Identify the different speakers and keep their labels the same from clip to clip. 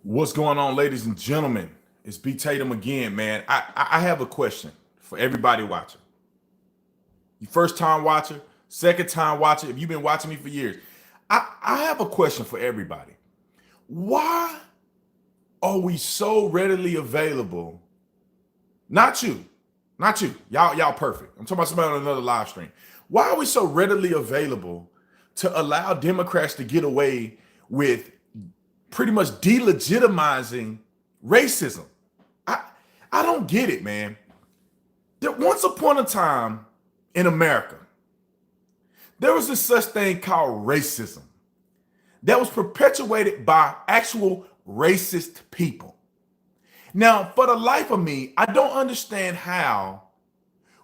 Speaker 1: What's going on, ladies and gentlemen? It's B Tatum again, man. I have a question for everybody watching. You first time watcher, second time watcher, if you've been watching me for years, I have a question for everybody. Why are we so readily available? Not you, not you. Y'all perfect. I'm talking about somebody on another live stream. Why are we so readily available to allow Democrats to get away with pretty much delegitimizing racism? I don't get it, man. There once upon a time in America, there was this such thing called racism that was perpetuated by actual racist people. Now, for the life of me, I don't understand how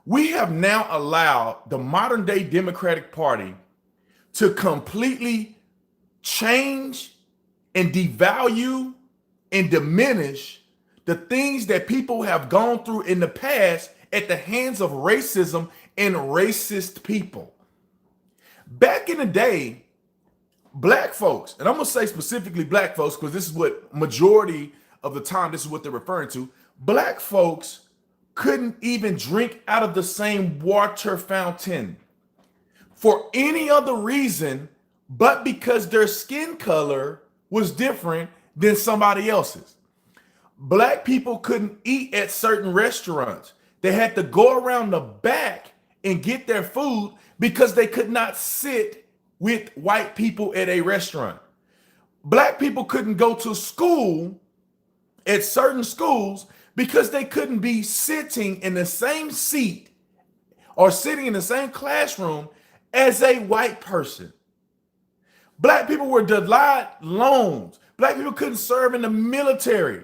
Speaker 1: we have now allowed the modern day Democratic Party to completely change and devalue and diminish the things that people have gone through in the past at the hands of racism and racist people. Back in the day, black folks, and I'm going to say specifically black folks because this is what majority of the time, this is what they're referring to. Black folks couldn't even drink out of the same water fountain for any other reason but because their skin color was different than somebody else's. Black people couldn't eat at certain restaurants. They had to go around the back and get their food because they could not sit with white people at a restaurant. Black people couldn't go to school at certain schools because they couldn't be sitting in the same seat or sitting in the same classroom as a white person. Black people were denied loans. Black people couldn't serve in the military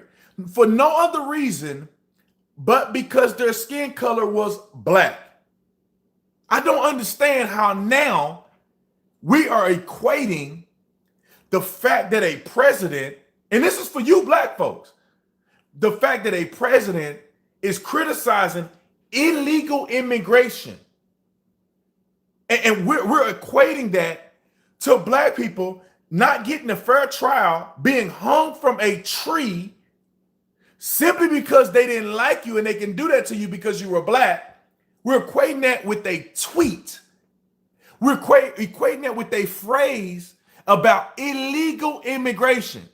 Speaker 1: for no other reason but because their skin color was black. I don't understand how now we are equating the fact that a president, and this is for you black folks, the fact that a president is criticizing illegal immigration. And we're equating that to black people not getting a fair trial, being hung from a tree simply because they didn't like you, and they can do that to you because you were black. We're equating that with a tweet. We're equating that with a phrase about illegal immigration.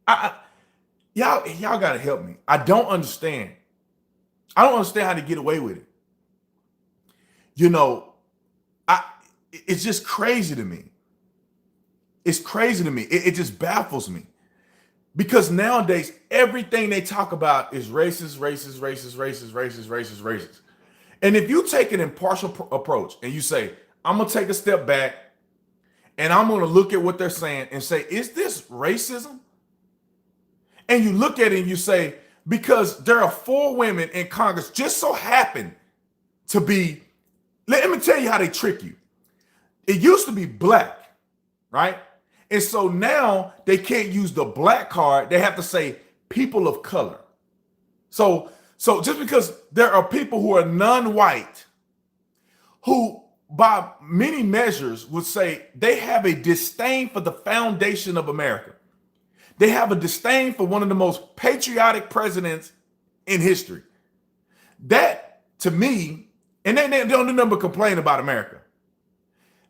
Speaker 1: Y'all got to help me. I don't understand. I don't understand how to get away with it. You know, it's just crazy to me. It's crazy to me. It just baffles me. Because nowadays, everything they talk about is racist, racist, racist, racist, racist, racist, racist. And if you take an impartial approach and you say, I'm going to take a step back and I'm going to look at what they're saying and say, is this racism? And you look at it and you say, because there are 4 women in Congress just so happen to be, let me tell you how they trick you. It used to be black, right? And so now they can't use the black card. They have to say people of color. So just because there are people who are non-white who by many measures would say they have a disdain for the foundation of America. They have a disdain for one of the most patriotic presidents in history. That to me, and they don't do nothing but complain about America.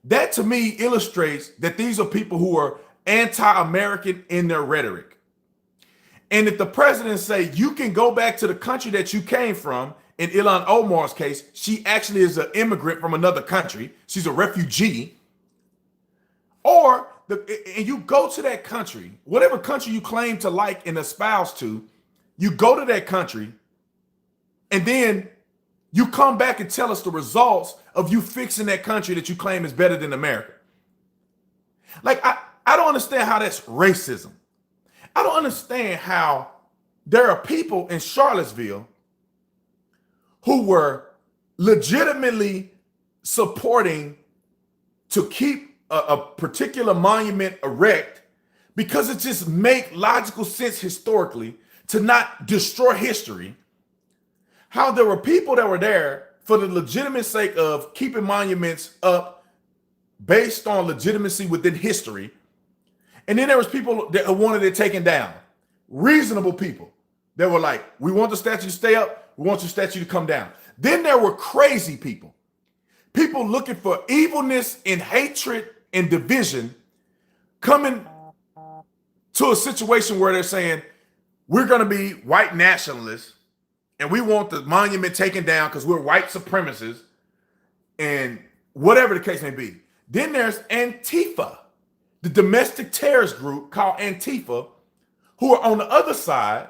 Speaker 1: That to me illustrates that these are people who are anti-American in their rhetoric. And if the president say you can go back to the country that you came from, in Ilhan Omar's case, she actually is an immigrant from another country. She's a refugee. And you go to that country, whatever country you claim to like and espouse to, you go to that country, and then you come back and tell us the results of you fixing that country that you claim is better than America. Like, I don't understand how that's racism. I don't understand how there are people in Charlottesville who were legitimately supporting to keep a particular monument erect because it just makes logical sense historically to not destroy history. How there were people that were there for the legitimate sake of keeping monuments up based on legitimacy within history. And then there was people that wanted it taken down. Reasonable people that were like, we want the statue to stay up. We want your statue to come down. Then there were crazy people. People looking for evilness and hatred and division coming to a situation where they're saying, we're going to be white nationalists and we want the monument taken down because we're white supremacists and whatever the case may be. Then there's Antifa, the domestic terrorist group called Antifa, who are on the other side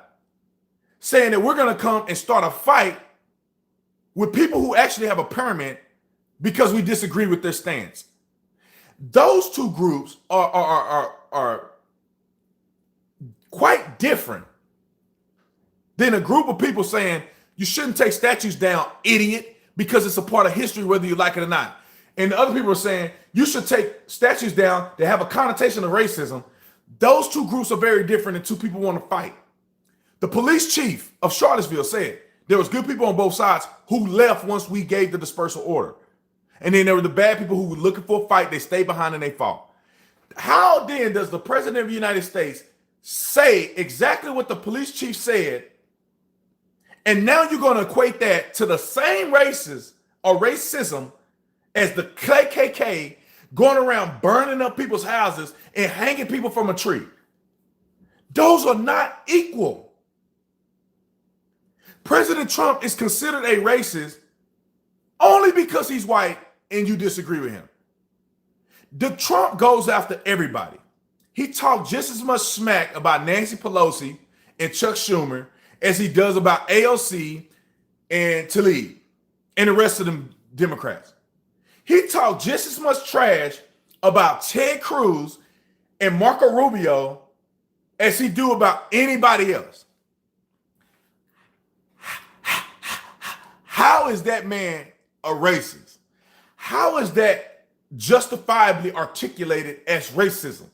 Speaker 1: saying that we're going to come and start a fight with people who actually have a permit because we disagree with their stance. Those two groups are quite different than a group of people saying you shouldn't take statues down, idiot, because it's a part of history, whether you like it or not. And the other people are saying you should take statues down that have a connotation of racism. Those two groups are very different and two people want to fight. The police chief of Charlottesville said there was good people on both sides who left once we gave the dispersal order. And then there were the bad people who were looking for a fight. They stayed behind and they fought. How then does the president of the United States say exactly what the police chief said, and now you're going to equate that to the same races or racism as the KKK going around burning up people's houses and hanging people from a tree? Those are not equal. President Trump is considered a racist only because he's white and you disagree with him. The Trump goes after everybody. He talked just as much smack about Nancy Pelosi and Chuck Schumer as he does about AOC and Tlaib and the rest of them Democrats. He talked just as much trash about Ted Cruz and Marco Rubio as he do about anybody else. How is that man a racist? How is that justifiably articulated as racism?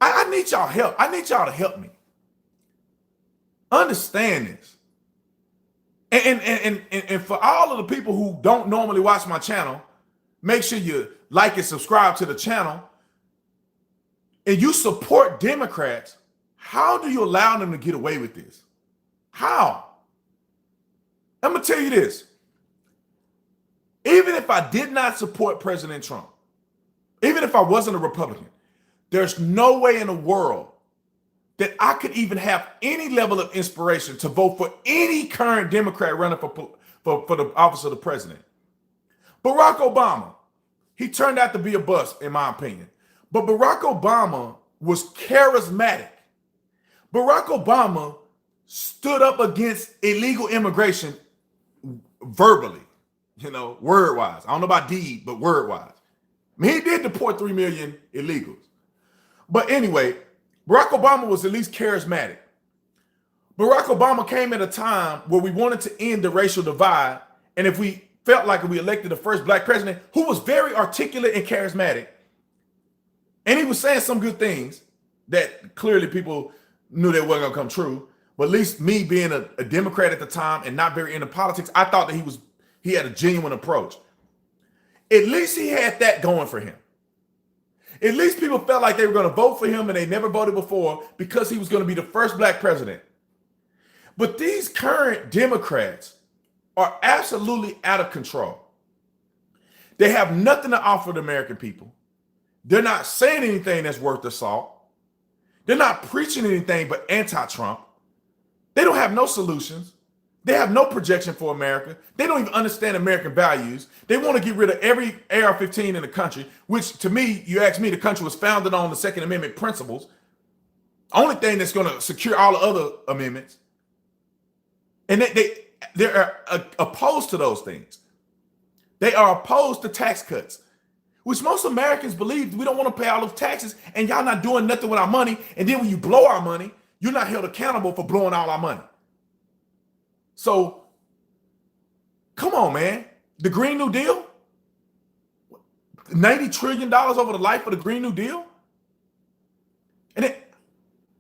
Speaker 1: I need y'all help. I need y'all to help me understand this. And for all of the people who don't normally watch my channel, make sure you like and subscribe to the channel. And you support Democrats. How do you allow them to get away with this? How? I'm going to tell you this. Even if I did not support President Trump, even if I wasn't a Republican, there's no way in the world that I could even have any level of inspiration to vote for any current Democrat running for the office of the president. Barack Obama, he turned out to be a bust, in my opinion. But Barack Obama was charismatic. Barack Obama stood up against illegal immigration verbally, word-wise. I don't know about deed, but word-wise. I mean, he did deport 3 million illegals. But anyway, Barack Obama was at least charismatic. Barack Obama came at a time where we wanted to end the racial divide. And if we felt like we elected the first black president who was very articulate and charismatic, and he was saying some good things that clearly people knew that wasn't going to come true. But at least me being a Democrat at the time and not very into politics, I thought that he had a genuine approach. At least he had that going for him. At least people felt like they were going to vote for him and they never voted before because he was going to be the first black president. But these current Democrats are absolutely out of control. They have nothing to offer the American people. They're not saying anything that's worth the salt. They're not preaching anything but anti-Trump. They don't have no solutions. They have no projection for America. They don't even understand American values. They want to get rid of every AR-15 in the country, which to me, you ask me, the country was founded on the Second Amendment principles. Only thing that's going to secure all the other amendments. And they're opposed to those things. They are opposed to tax cuts, which most Americans believe we don't want to pay all those taxes and y'all not doing nothing with our money. And then when you blow our money, you're not held accountable for blowing all our money. So, come on, man. The Green New Deal? $90 trillion over the life of the Green New Deal? And then,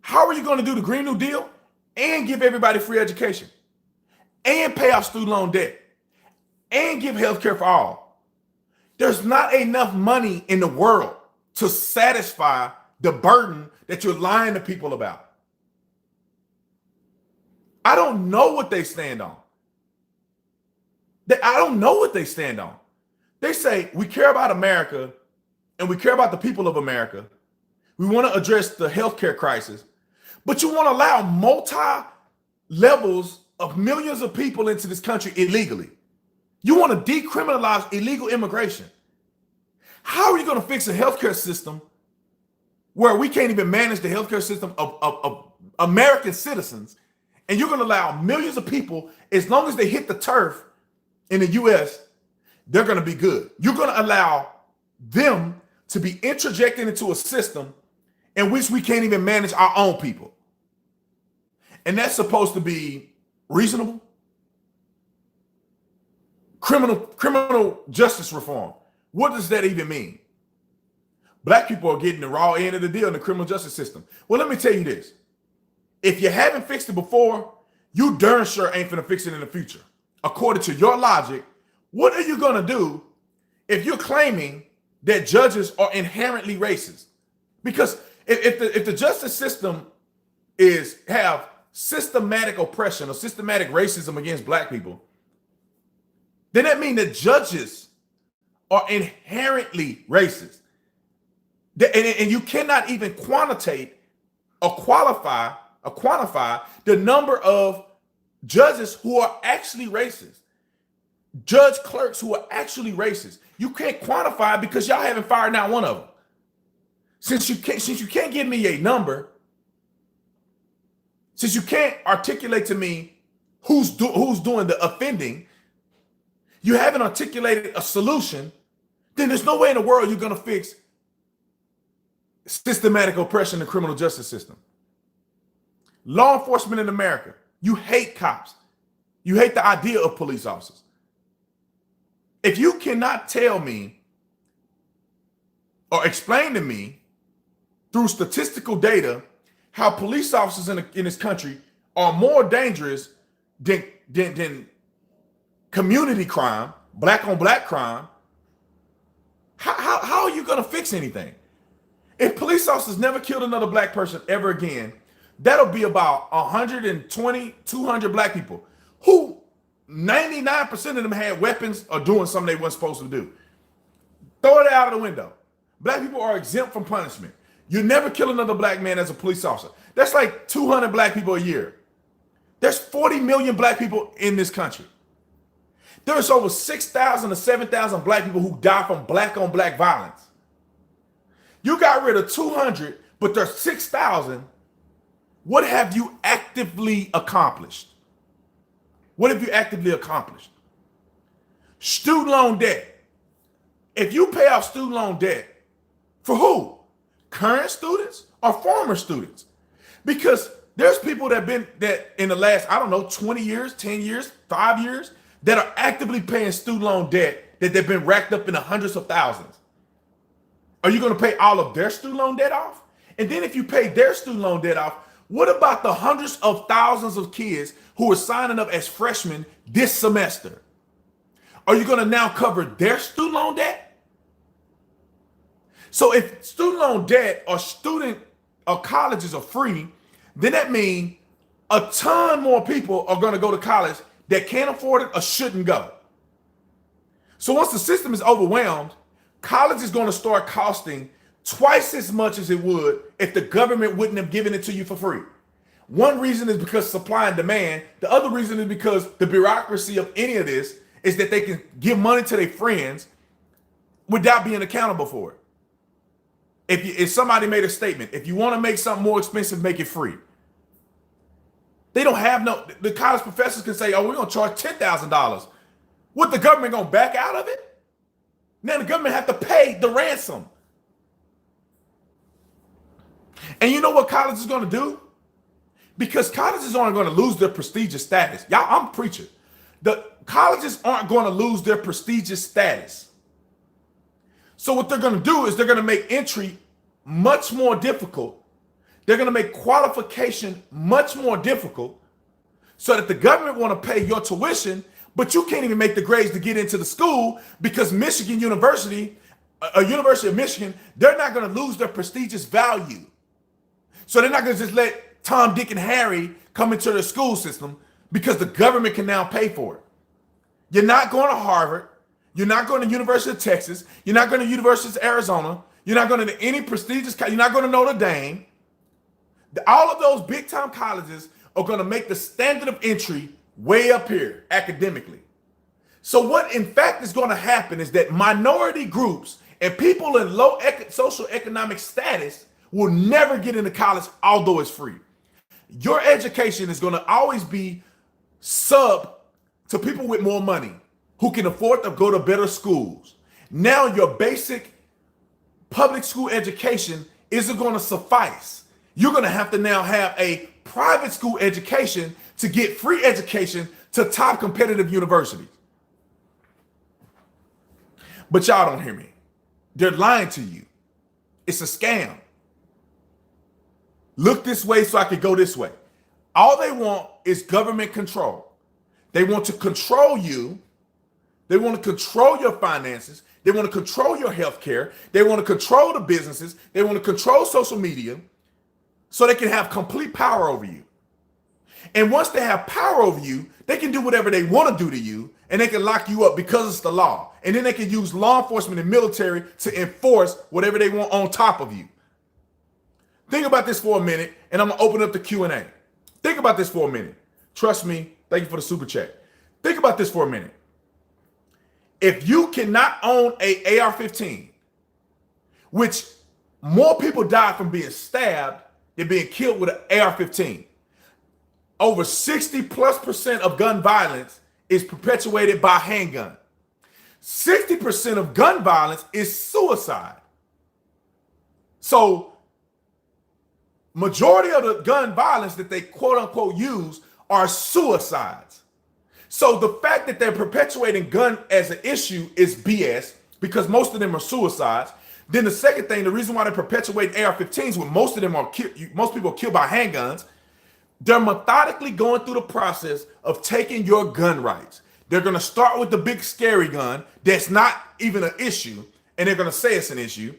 Speaker 1: how are you going to do the Green New Deal and give everybody free education and pay off student loan debt and give health care for all? There's not enough money in the world to satisfy the burden that you're lying to people about. I don't know what they stand on. I don't know what they stand on. They say we care about America and we care about the people of America. We want to address the healthcare crisis, but you want to allow multi-levels of millions of people into this country illegally. You want to decriminalize illegal immigration. How are you going to fix a healthcare system where we can't even manage the healthcare system of American citizens, and you're going to allow millions of people, as long as they hit the turf in the U.S., they're going to be good. You're going to allow them to be interjected into a system in which we can't even manage our own people. And that's supposed to be reasonable? Criminal justice reform. What does that even mean? Black people are getting the raw end of the deal in the criminal justice system. Well, let me tell you this. If you haven't fixed it before, you darn sure ain't finna fix it in the future. According to your logic, what are you gonna do if you're claiming that judges are inherently racist? Because if the justice system have systematic oppression or systematic racism against black people, then that means that judges are inherently racist. And you cannot even quantitate or quantify the number of judges who are actually racist. Judge clerks who are actually racist. You can't quantify it because y'all haven't fired not one of them. Since you can't give me a number, since you can't articulate to me who's doing the offending, you haven't articulated a solution, then there's no way in the world you're going to fix systematic oppression in the criminal justice system. Law enforcement in America, you hate cops. You hate the idea of police officers. If you cannot tell me or explain to me through statistical data how police officers in this country are more dangerous than community crime, black on black crime, how are you going to fix anything? If police officers never killed another black person ever again, that'll be about 120, 200 black people who 99% of them had weapons or doing something they weren't supposed to do. Throw it out of the window. Black people are exempt from punishment. You never kill another black man as a police officer. That's like 200 black people a year. There's 40 million black people in this country. There's over 6,000 to 7,000 black people who die from black on black violence. You got rid of 200, but there's 6,000. What have you actively accomplished? What have you actively accomplished? Student loan debt. If you pay off student loan debt, for who? Current students or former students? Because there's people that in the last, 20 years, 10 years, 5 years, that are actively paying student loan debt that they've been racked up in the hundreds of thousands. Are you going to pay all of their student loan debt off? And then if you pay their student loan debt off, what about the hundreds of thousands of kids who are signing up as freshmen this semester? Are you going to now cover their student loan debt? So if student loan debt or colleges are free, then that means a ton more people are going to go to college that can't afford it or shouldn't go. So once the system is overwhelmed, college is going to start costing twice as much as it would if the government wouldn't have given it to you for free. One reason is because supply and demand. The other reason is because the bureaucracy of any of this is that they can give money to their friends without being accountable for it. If somebody made a statement, if you want to make something more expensive, make it free. They don't have the college professors can say, oh, we're going to charge $10,000. What, the government going to back out of it? Now the government have to pay the ransom. And you know what college is going to do? Because colleges aren't going to lose their prestigious status. Y'all, I'm preaching. The colleges aren't going to lose their prestigious status. So what they're going to do is they're going to make entry much more difficult. They're going to make qualification much more difficult so that the government want to pay your tuition, but you can't even make the grades to get into the school because Michigan University a University of Michigan, they're not going to lose their prestigious value. So they're not going to just let Tom, Dick, and Harry come into their school system because the government can now pay for it. You're not going to Harvard. You're not going to University of Texas. You're not going to University of Arizona. You're not going to any prestigious college. You're not going to Notre Dame. All of those big time colleges are going to make the standard of entry way up here academically. So what in fact is going to happen is that minority groups and people in low social economic status will never get into college, although it's free. Your education is going to always be sub to people with more money who can afford to go to better schools. Now your basic public school education isn't going to suffice. You're going to have to now have a private school education to get free education to top competitive universities. But y'all don't hear me. They're lying to you. It's a scam. Look this way so I can go this way. All they want is government control. They want to control you. They want to control your finances. They want to control your health care. They want to control the businesses. They want to control social media so they can have complete power over you. And once they have power over you, they can do whatever they want to do to you, and they can lock you up because it's the law. And then they can use law enforcement and military to enforce whatever they want on top of you. Think about this for a minute, and I'm going to open up the Q&A. Think about this for a minute. Trust me. Thank you for the super chat. Think about this for a minute. If you cannot own a AR-15, which more people die from being stabbed than being killed with an AR-15, over 60+% of gun violence is perpetuated by handgun. 60% of gun violence is suicide. So majority of the gun violence that they quote unquote use are suicides. So the fact that they're perpetuating gun as an issue is BS because most of them are suicides. Then the second thing, the reason why they perpetuate AR-15s when most of them are most people are killed by handguns, they're methodically going through the process of taking your gun rights. They're going to start with the big scary gun that's not even an issue, and they're going to say it's an issue.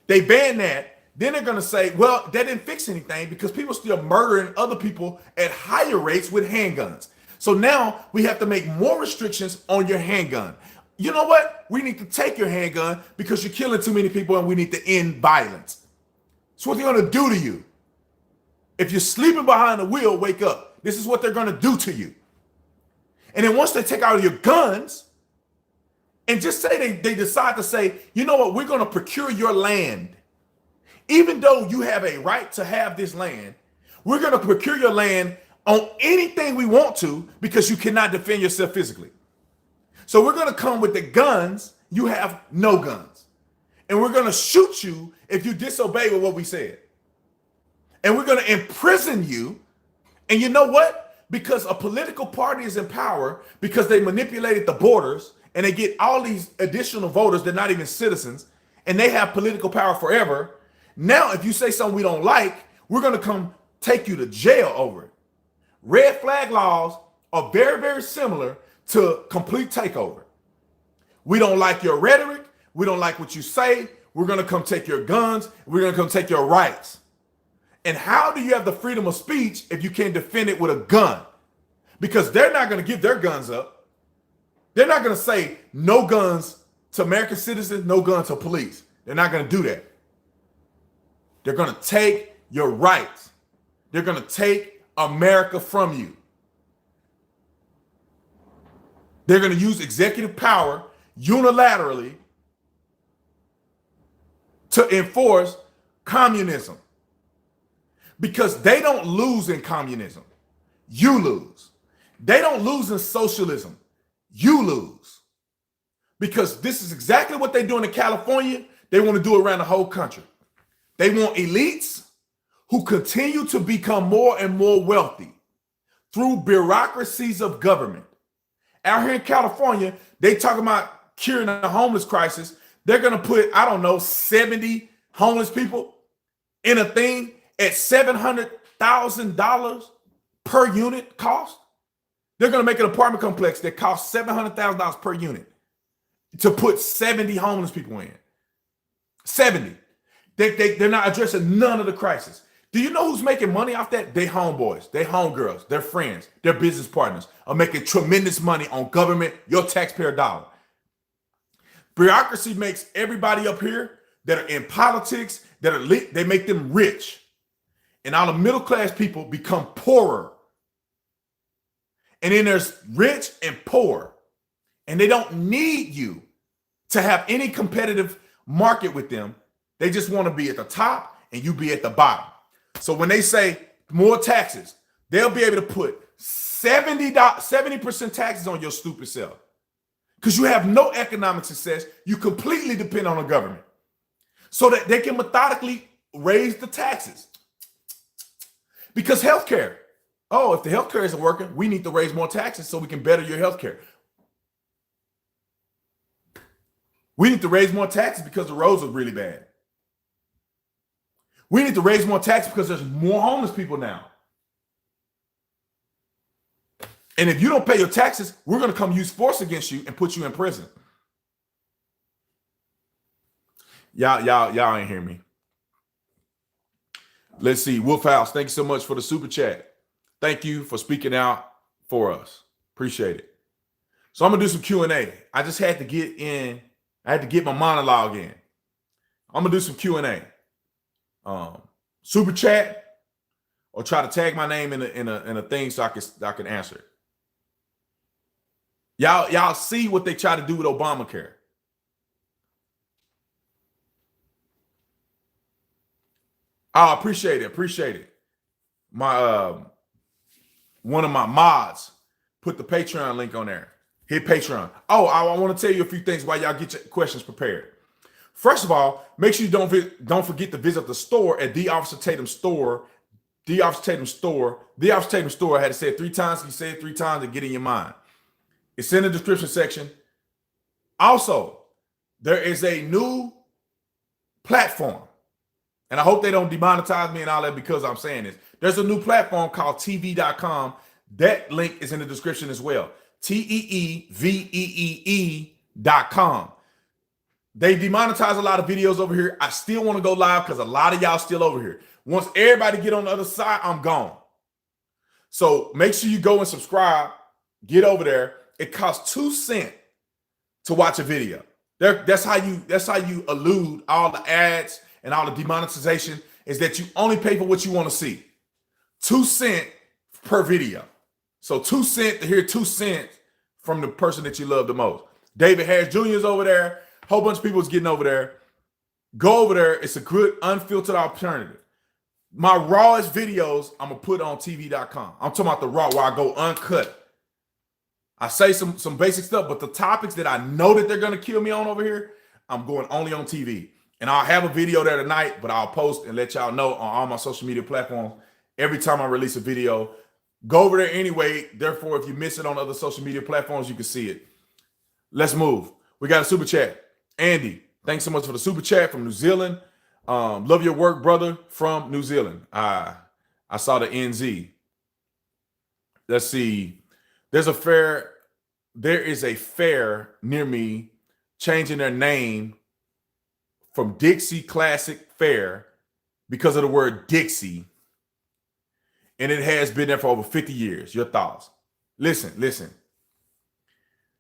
Speaker 1: They ban that. Then they're going to say, well, that didn't fix anything because people still murdering other people at higher rates with handguns. So now we have to make more restrictions on your handgun. You know what? We need to take your handgun because you're killing too many people and we need to end violence. That's what they're going to do to you. If you're sleeping behind the wheel, wake up. This is what they're going to do to you. And then once they take out your guns and just say they decide to say, you know what, we're going to procure your land. Even though you have a right to have this land, we're going to procure your land on anything we want to because you cannot defend yourself physically. So we're going to come with the guns. You have no guns. And we're going to shoot you if you disobey with what we said. And we're going to imprison you. And you know what? Because a political party is in power because they manipulated the borders and they get all these additional voters. They're not even citizens and they have political power forever. Now, if you say something we don't like, we're going to come take you to jail over it. Red flag laws are very, very similar to complete takeover. We don't like your rhetoric. We don't like what you say. We're going to come take your guns. We're going to come take your rights. And how do you have the freedom of speech if you can't defend it with a gun? Because they're not going to give their guns up. They're not going to say no guns to American citizens, no guns to police. They're not going to do that. They're going to take your rights. They're going to take America from you. They're going to use executive power unilaterally to enforce communism. Because they don't lose in communism. You lose. They don't lose in socialism. You lose. Because this is exactly what they're doing in California. They want to do it around the whole country. They want elites who continue to become more and more wealthy through bureaucracies of government. Out here in California, they talking about curing the homeless crisis. They're going to put, I don't know, 70 homeless people in a thing at $700,000 per unit cost. They're going to make an apartment complex that costs $700,000 per unit to put 70 homeless people in. 70. They're not addressing none of the crisis. Do you know who's making money off that? They homeboys, they homegirls, their friends, their business partners are making tremendous money on government, your taxpayer dollar. Bureaucracy makes everybody up here that are in politics, that are lit, they make them rich. And all the middle class people become poorer. And then there's rich and poor. And they don't need you to have any competitive market with them. They just want to be at the top and you be at the bottom. So when they say more taxes, they'll be able to put 70% taxes on your stupid self. Because you have no economic success. You completely depend on the government. So that they can methodically raise the taxes. Because healthcare. Oh, if the healthcare isn't working, we need to raise more taxes so we can better your healthcare. We need to raise more taxes because the roads are really bad. We need to raise more taxes because there's more homeless people now. And if you don't pay your taxes, we're going to come use force against you and put you in prison. Y'all ain't hear me. Let's see. Wolf House, thank you so much for the super chat. Thank you for speaking out for us. Appreciate it. So I'm going to do some Q&A. I just had to get in. I had to get my monologue in. I'm going to do some Q&A. Super chat or try to tag my name in a thing so I can answer it. Y'all see what they try to do with Obamacare. Oh, appreciate it. My one of my mods put the Patreon link on there. Hit Patreon. Oh, I want to tell you a few things while y'all get your questions prepared. First of all, make sure you don't forget to visit the store at The Officer Tatum Store. The Officer Tatum Store. The Officer Tatum Store. I had to say it 3 times. You say it 3 times and get in your mind. It's in the description section. Also, there is a new platform. And I hope they don't demonetize me and all that because I'm saying this. There's a new platform called TV.com. That link is in the description as well. TEEVEE.com. They demonetize a lot of videos over here. I still want to go live because a lot of y'all still over here. Once everybody get on the other side, I'm gone. So make sure you go and subscribe. Get over there. It costs 2 cents to watch a video. That's how you elude all the ads and all the demonetization, is that you only pay for what you want to see. 2 cents per video. So 2 cents to hear 2 cents from the person that you love the most. David Harris Jr. is over there. Whole bunch of people is getting over there. Go over there. It's a good unfiltered alternative. My rawest videos I'm gonna put on TV.com. I'm talking about the raw where I go uncut. I say some basic stuff, but the topics that I know that they're gonna kill me on over here, I'm going only on TV. And I'll have a video there tonight, but I'll post and let y'all know on all my social media platforms every time I release a video. Go over there anyway. Therefore, if you miss it on other social media platforms, you can see it. Let's move. We got a super chat. Andy, thanks so much for the super chat from New Zealand. Love your work, brother, from New Zealand. I saw the NZ. Let's see. There is a fair near me changing their name from Dixie Classic Fair because of the word Dixie. And it has been there for over 50 years. Your thoughts? Listen.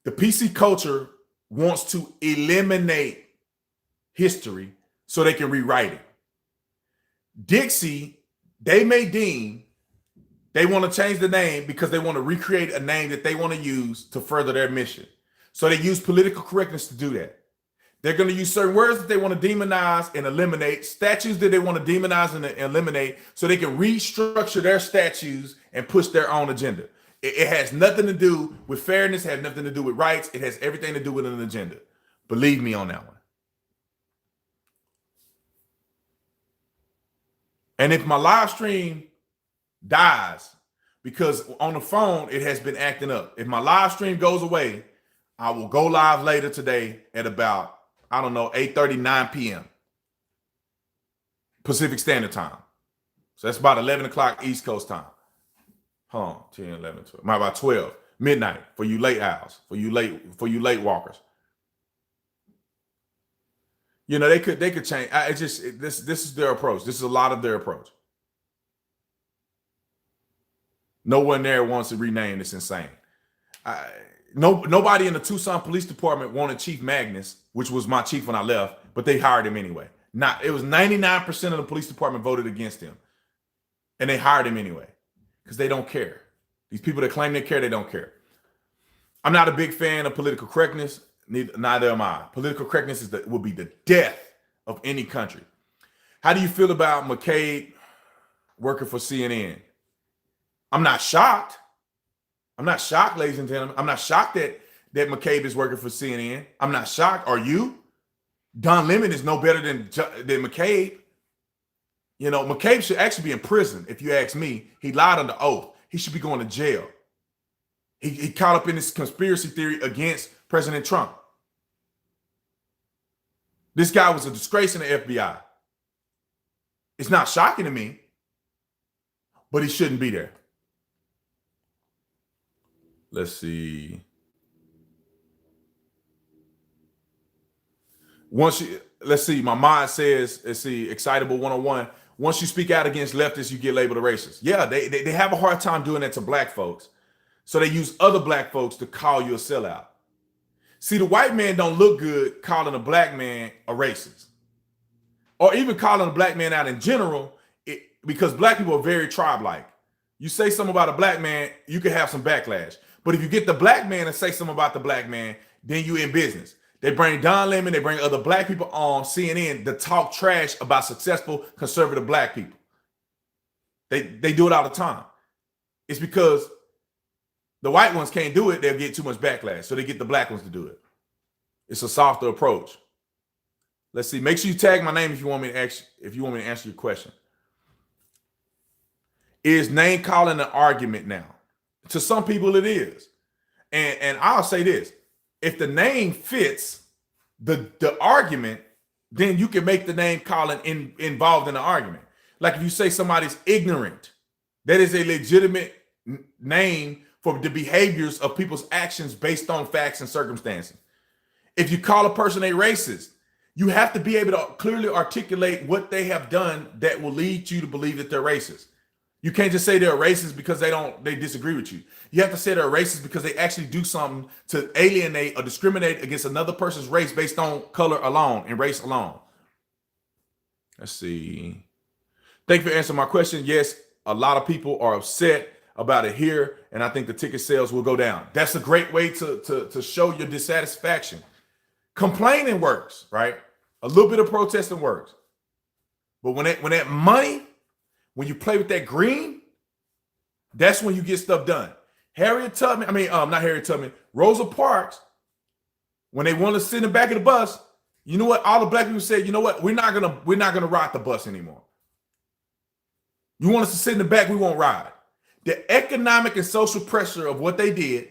Speaker 1: The PC culture wants to eliminate history so they can rewrite it. Dixie, they may deem they want to change the name because they want to recreate a name that they want to use to further their mission. So they use political correctness to do that. They're going to use certain words that they want to demonize and eliminate, statues that they want to demonize and eliminate, so they can restructure their statues and push their own agenda. It has nothing to do with fairness, it has nothing to do with rights. It has everything to do with an agenda. Believe me on that one. And if my live stream dies, because on the phone, it has been acting up. If my live stream goes away, I will go live later today at about, 8:30, 9 p.m. Pacific Standard Time. So that's about 11 o'clock East Coast time. 10, 11, 12. About 12, midnight for you late owls, for you late walkers. You know, they could change. This is their approach. This is a lot of their approach. No one there wants to rename. It's insane. Nobody in the Tucson Police Department wanted Chief Magnus, which was my chief when I left, but they hired him anyway. It was 99% of the police department voted against him, and they hired him anyway because they don't care. These people that claim they care, they don't care. I'm not a big fan of political correctness. Neither am I. Political correctness will be the death of any country. How do you feel about McCabe working for CNN? I'm not shocked. I'm not shocked, ladies and gentlemen. I'm not shocked that McCabe is working for CNN. I'm not shocked. Are you? Don Lemon is no better than McCabe. You know, McCabe should actually be in prison, if you ask me. He lied under oath. He should be going to jail. He caught up in this conspiracy theory against President Trump. This guy was a disgrace in the FBI. It's not shocking to me, but he shouldn't be there. Let's see. Let's see. My mind says, let's see, Excitable 101. Once you speak out against leftists, you get labeled a racist. Yeah, they have a hard time doing that to black folks. So they use other black folks to call you a sellout. See, the white man don't look good calling a black man a racist. Or even calling a black man out in general, because black people are very tribe-like. You say something about a black man, you can have some backlash. But if you get the black man and say something about the black man, then you in business. They bring Don Lemon, they bring other black people on CNN to talk trash about successful conservative black people. They do it all the time. It's because the white ones can't do it, they'll get too much backlash. So they get the black ones to do it. It's a softer approach. Let's see. Make sure you tag my name if you want me to answer your question. Is name calling an argument now? To some people it is. And I'll say this. If the name fits the argument, then you can make the name calling involved in the argument. Like if you say somebody's ignorant, that is a legitimate name for the behaviors of people's actions based on facts and circumstances. If you call a person a racist, you have to be able to clearly articulate what they have done that will lead you to believe that they're racist. You can't just say they're racist because they disagree with you. You have to say they're racist because they actually do something to alienate or discriminate against another person's race based on color alone and race alone. Let's see. Thank you for answering my question. Yes, a lot of people are upset about it here, and I think the ticket sales will go down. That's a great way to show your dissatisfaction. Complaining works, right? A little bit of protesting works. But when that money, when you play with that green, that's when you get stuff done. Rosa Parks, when they want to sit in the back of the bus, you know what? All the black people said, you know what? We're not gonna ride the bus anymore. You want us to sit in the back, we won't ride. The economic and social pressure of what they did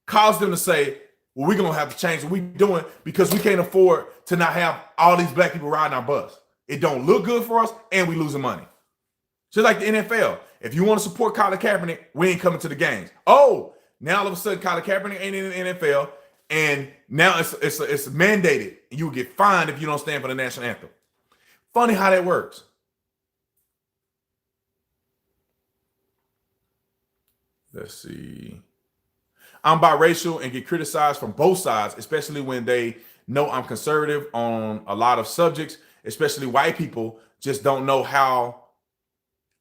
Speaker 1: caused them to say, well, we're gonna have to change what we're doing because we can't afford to not have all these black people riding our bus. It don't look good for us, and we losing money. Just like the NFL. If you want to support Colin Kaepernick, we ain't coming to the games. Oh, now all of a sudden Colin Kaepernick ain't in the NFL, and now it's mandated. You will get fined if you don't stand for the national anthem. Funny how that works. Let's see. I'm biracial and get criticized from both sides, especially when they know I'm conservative on a lot of subjects, especially white people just don't know how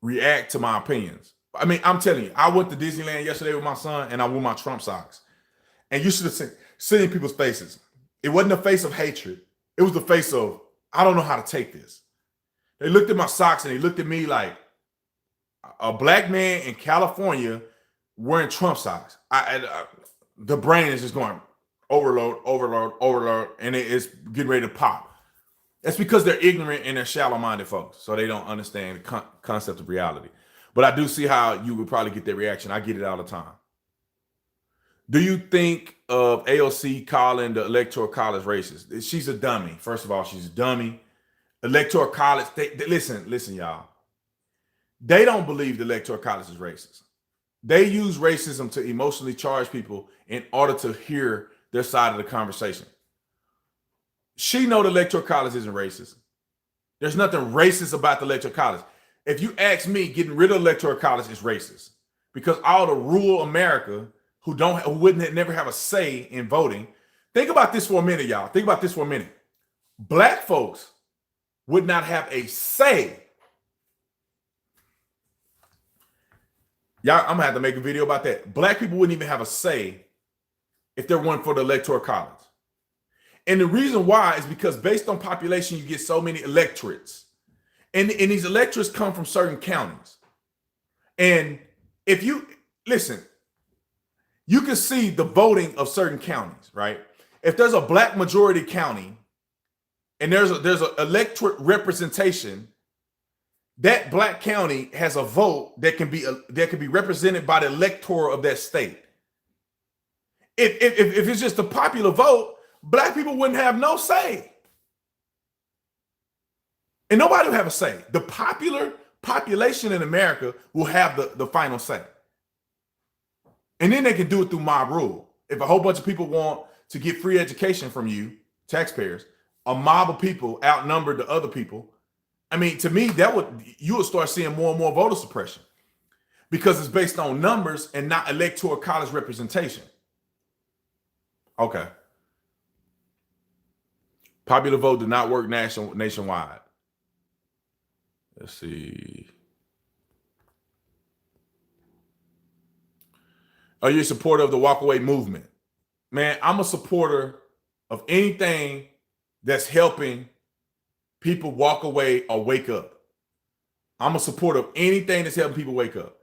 Speaker 1: react to my opinions. I mean, I'm telling you, I went to Disneyland yesterday with my son and I wore my Trump socks. And you should have seen people's faces. It wasn't a face of hatred. It was the face of, I don't know how to take this. They looked at my socks and they looked at me like a black man in California wearing Trump socks. The brain is just going overload, overload, overload, and it's getting ready to pop. That's because they're ignorant and they're shallow-minded folks, so they don't understand the concept of reality. But I do see how you would probably get that reaction. I get it all the time. Do you think of AOC calling the Electoral College racist? She's a dummy. First of all, she's a dummy. Electoral College, listen, y'all. They don't believe the Electoral College is racist. They use racism to emotionally charge people in order to hear their side of the conversation. She know the Electoral College isn't racist. There's nothing racist about the Electoral College. If you ask me, getting rid of Electoral College is racist because all the rural America who wouldn't never have a say in voting. Think about this for a minute, y'all. Think about this for a minute. Black folks would not have a say. Y'all, I'm gonna have to make a video about that. Black people wouldn't even have a say if there weren't for the Electoral College. And the reason why is because based on population, you get so many electorates. And these electorates come from certain counties. And if you listen, you can see the voting of certain counties, right? If there's a black majority county and there's an electorate representation, that black county has a vote that can be represented by the elector of that state. If it's just a popular vote, black people wouldn't have no say. And nobody will have a say. The popular population in America will have the final say. And then they can do it through mob rule. If a whole bunch of people want to get free education from you, taxpayers, a mob of people outnumbered the other people. I mean, to me, you would start seeing more and more voter suppression because it's based on numbers and not electoral college representation. Okay. Popular vote did not work nationwide. Let's see. Are you a supporter of the walkaway movement? Man, I'm a supporter of anything that's helping people walk away or wake up. I'm a supporter of anything that's helping people wake up.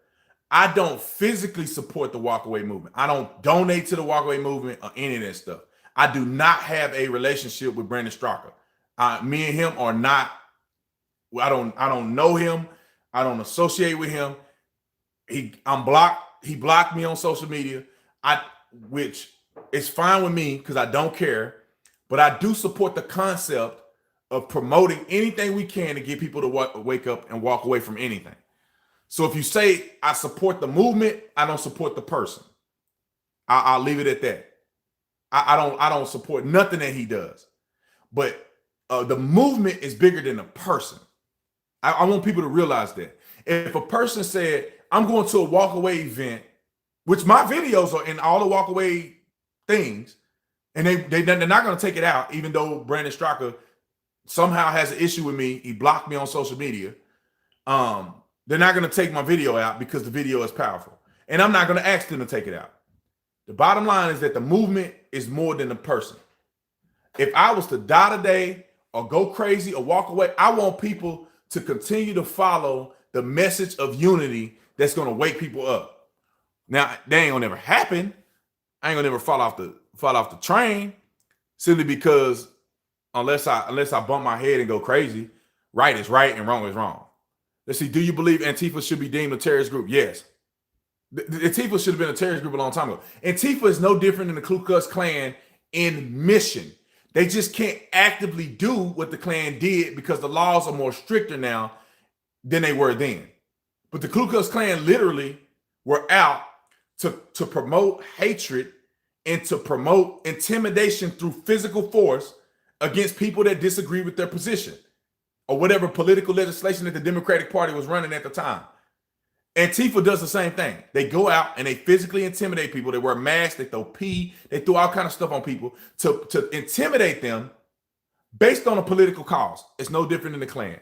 Speaker 1: I don't physically support the walkaway movement. I don't donate to the walkaway movement or any of that stuff. I do not have a relationship with Brandon Straka. Me and him are not. I don't know him. I don't associate with him. I'm blocked. He blocked me on social media. Which is fine with me because I don't care. But I do support the concept of promoting anything we can to get people to wake up and walk away from anything. So if you say I support the movement, I don't support the person. I'll leave it at that. I don't support nothing that he does. But the movement is bigger than the person. I want people to realize that. If a person said, I'm going to a walkaway event, which my videos are in all the walkaway things, and they're not going to take it out, even though Brandon Straka somehow has an issue with me. He blocked me on social media. They're not going to take my video out because the video is powerful. And I'm not going to ask them to take it out. The bottom line is that the movement is more than the person. If I was to die today or go crazy or walk away, I want people to continue to follow the message of unity that's going to wake people up. Now, that ain't gonna never happen. I ain't gonna never fall off the train simply because unless I bump my head and go crazy, right is right and wrong is wrong. Let's see. Do you believe Antifa should be deemed a terrorist group? Yes. Antifa should have been a terrorist group a long time ago. Antifa is no different than the Ku Klux Klan in mission. They just can't actively do what the Klan did because the laws are more stricter now than they were then. But the Ku Klux Klan literally were out to promote hatred and to promote intimidation through physical force against people that disagree with their position or whatever political legislation that the Democratic Party was running at the time. Antifa does the same thing. They go out and they physically intimidate people. They wear masks, they throw pee, they throw all kind of stuff on people to intimidate them based on a political cause. It's no different than the Klan.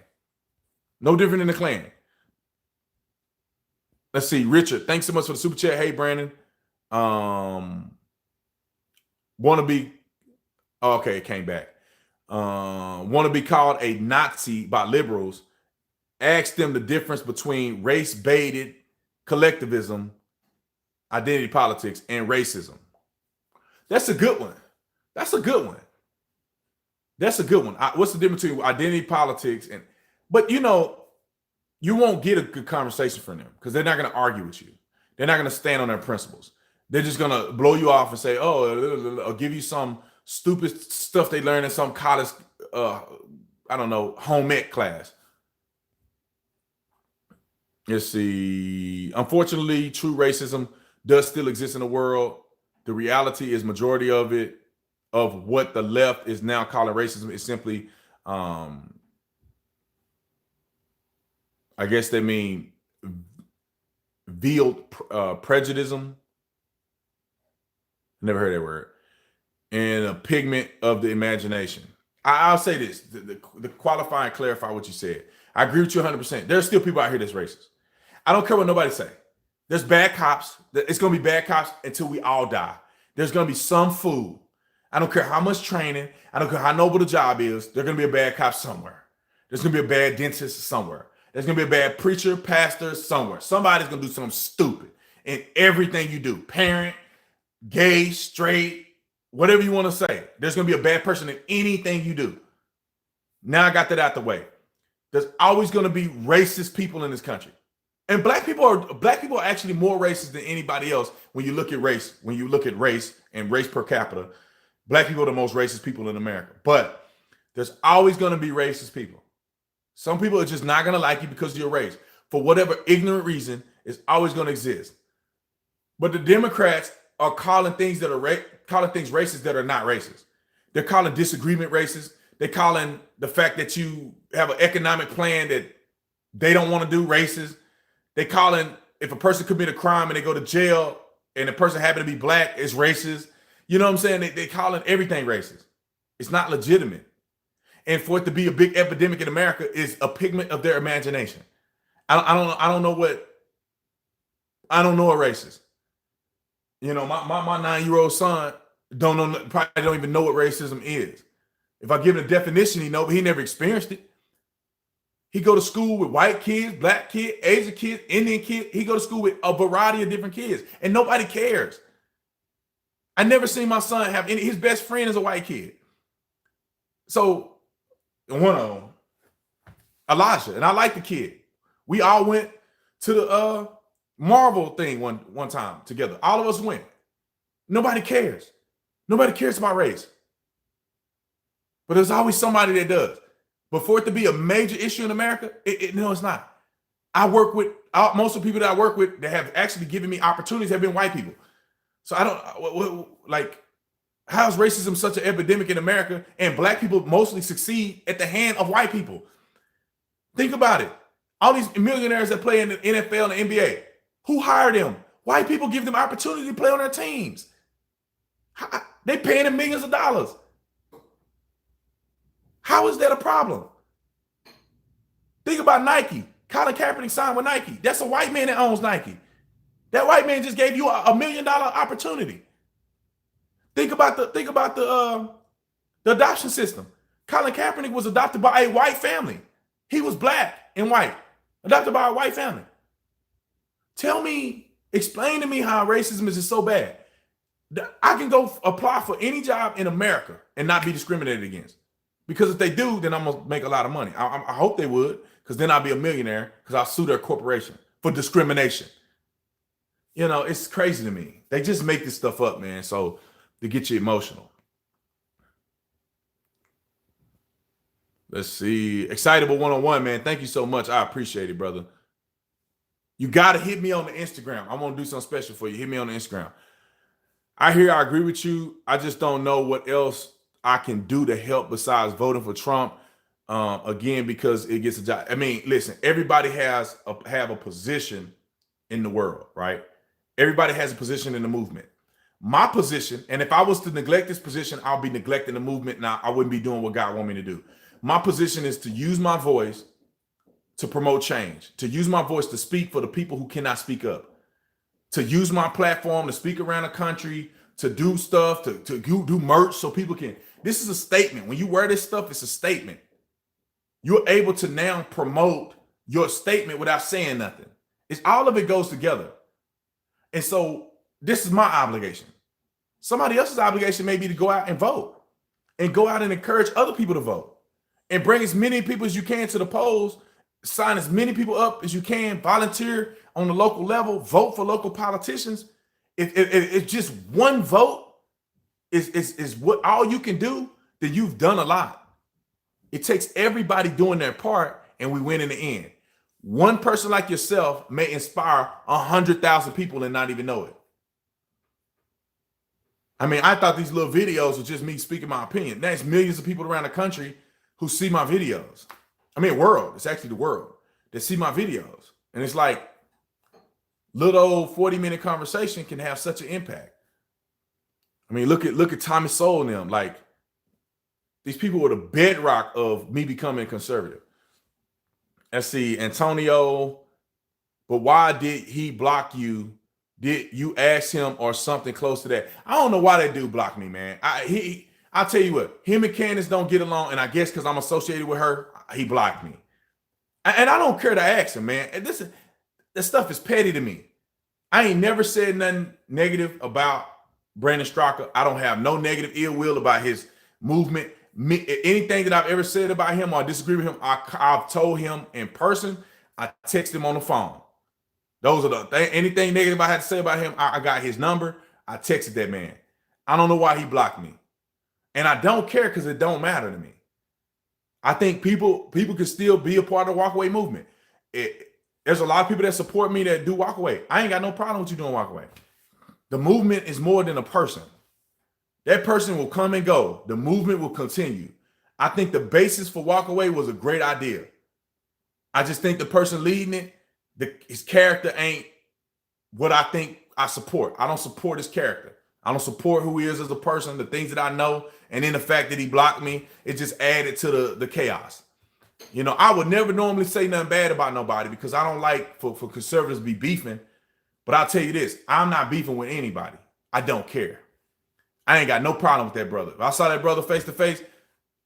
Speaker 1: No different than the Klan. Let's see, Richard, thanks so much for the super chat. Hey, Brandon. Want to be, okay, it came back. Want to be called a Nazi by liberals. Ask them the difference between race-baited collectivism, identity politics, and racism. That's a good one. That's a good one. That's a good one. What's the difference between identity politics and, but you know, you won't get a good conversation from them because they're not going to argue with you. They're not going to stand on their principles. They're just going to blow you off and say, oh, or give you some stupid stuff they learned in some college, I don't know, home ec class. Let's see. Unfortunately, true racism does still exist in the world. The reality is majority of it of what the left is now calling racism is simply, I guess they mean veiled prejudice. Never heard that word. And a pigment of the imagination. I'll say this, the qualify and clarify what you said. I agree with you 100%. There's still people out here that's racist. I don't care what nobody say. There's bad cops. It's going to be bad cops until we all die. There's going to be some fool. I don't care how much training. I don't care how noble the job is. There's going to be a bad cop somewhere. There's going to be a bad dentist somewhere. There's going to be a bad preacher, pastor somewhere. Somebody's going to do something stupid in everything you do. Parent, gay, straight, whatever you want to say. There's going to be a bad person in anything you do. Now I got that out the way. There's always going to be racist people in this country. And black people are actually more racist than anybody else when you look at race. When you look at race and race per capita, black people are the most racist people in America. But there's always going to be racist people. Some people are just not going to like you because of your race. For whatever ignorant reason, it's always going to exist. But the Democrats are calling things that are calling things racist that are not racist. They're calling disagreement racist. They're calling the fact that you have an economic plan that they don't want to do racist. They calling if a person commit a crime and they go to jail and the person happen to be black is racist. You know what I'm saying? They calling everything racist. It's not legitimate. And for it to be a big epidemic in America is a pigment of their imagination. I don't know a racist. You know, my 9-year-old son probably don't even know what racism is. If I give him a definition, he know, but he never experienced it. He go to school with white kids, black kids, Asian kids, Indian kids. He go to school with a variety of different kids, and nobody cares. I never seen my son have his best friend is a white kid. So one of them, Elijah, and I like the kid. We all went to the Marvel thing one time together. All of us went. Nobody cares. Nobody cares about race. But there's always somebody that does. But for it to be a major issue in America, no, it's not. I work with most of the people that I work with that have actually given me opportunities have been white people. So I don't like, how is racism such an epidemic in America and black people mostly succeed at the hand of white people? Think about it. All these millionaires that play in the NFL and the NBA, who hired them? White people give them opportunity to play on their teams. They paying them millions of dollars. How is that a problem? Think about Nike. Colin Kaepernick signed with Nike. That's a white man that owns Nike. That white man just gave you a $1 million opportunity. Think about the adoption system. Colin Kaepernick was adopted by a white family. He was black and white, adopted by a white family. Explain to me how racism is just so bad. I can go apply for any job in America and not be discriminated against. Because if they do, then I'm going to make a lot of money. I hope they would, because then I'll be a millionaire because I'll sue their corporation for discrimination. You know, it's crazy to me. They just make this stuff up, man, so to get you emotional. Let's see. Excitable 101, man. Thank you so much. I appreciate it, brother. You got to hit me on the Instagram. I'm going to do something special for you. Hit me on the Instagram. I agree with you. I just don't know what else I can do to help besides voting for Trump. Again, because it gets a job. I mean, listen, everybody have a position in the world, right? Everybody has a position in the movement. My position, and if I was to neglect this position, I'll be neglecting the movement. Now, I wouldn't be doing what God wants me to do. My position is to use my voice to promote change, to use my voice to speak for the people who cannot speak up, to use my platform to speak around the country, to do stuff, to do merch so people can. This is a statement. When you wear this stuff, it's a statement. You're able to now promote your statement without saying nothing. It's all of it goes together. And so this is my obligation. Somebody else's obligation may be to go out and vote and go out and encourage other people to vote and bring as many people as you can to the polls, sign as many people up as you can, volunteer on the local level, vote for local politicians. If just one vote is what all you can do, then you've done a lot. It takes everybody doing their part and we win in the end. One person like yourself may inspire 100,000 people and not even know it. I mean, I thought these little videos were just me speaking my opinion. There's millions of people around the country who see my videos. I mean, world. It's actually the world that see my videos. And it's like little old 40-minute conversation can have such an impact. I mean, look at Tommy Soul and them. Like, these people were the bedrock of me becoming conservative. Let's see, Antonio, but why did he block you? Did you ask him or something close to that? I don't know why that dude blocked me, man. I'll tell you what, him and Candace don't get along, and I guess because I'm associated with her, he blocked me. And I don't care to ask him, man. This stuff is petty to me. I ain't never said nothing negative about Brandon Straka. I don't have no negative ill will about his movement. Anything that I've ever said about him or disagree with him, I've told him in person. I text him on the phone. Those are the anything negative I had to say about him. I got his number. I texted that man. I don't know why he blocked me, and I don't care because it don't matter to me. I think people can still be a part of the walkaway movement. There's a lot of people that support me that do walkaway. I ain't got no problem with you doing walkaway. The movement is more than a person. That person will come and go. The movement will continue. I think the basis for walkaway was a great idea. I just think the person leading it, his character ain't what I think I support. I don't support his character. I don't support who he is as a person, the things that I know, and then the fact that he blocked me, it just added to the chaos. You know, I would never normally say nothing bad about nobody because I don't like for conservatives to be beefing. But I'll tell you this, I'm not beefing with anybody. I don't care. I ain't got no problem with that brother. If I saw that brother face to face,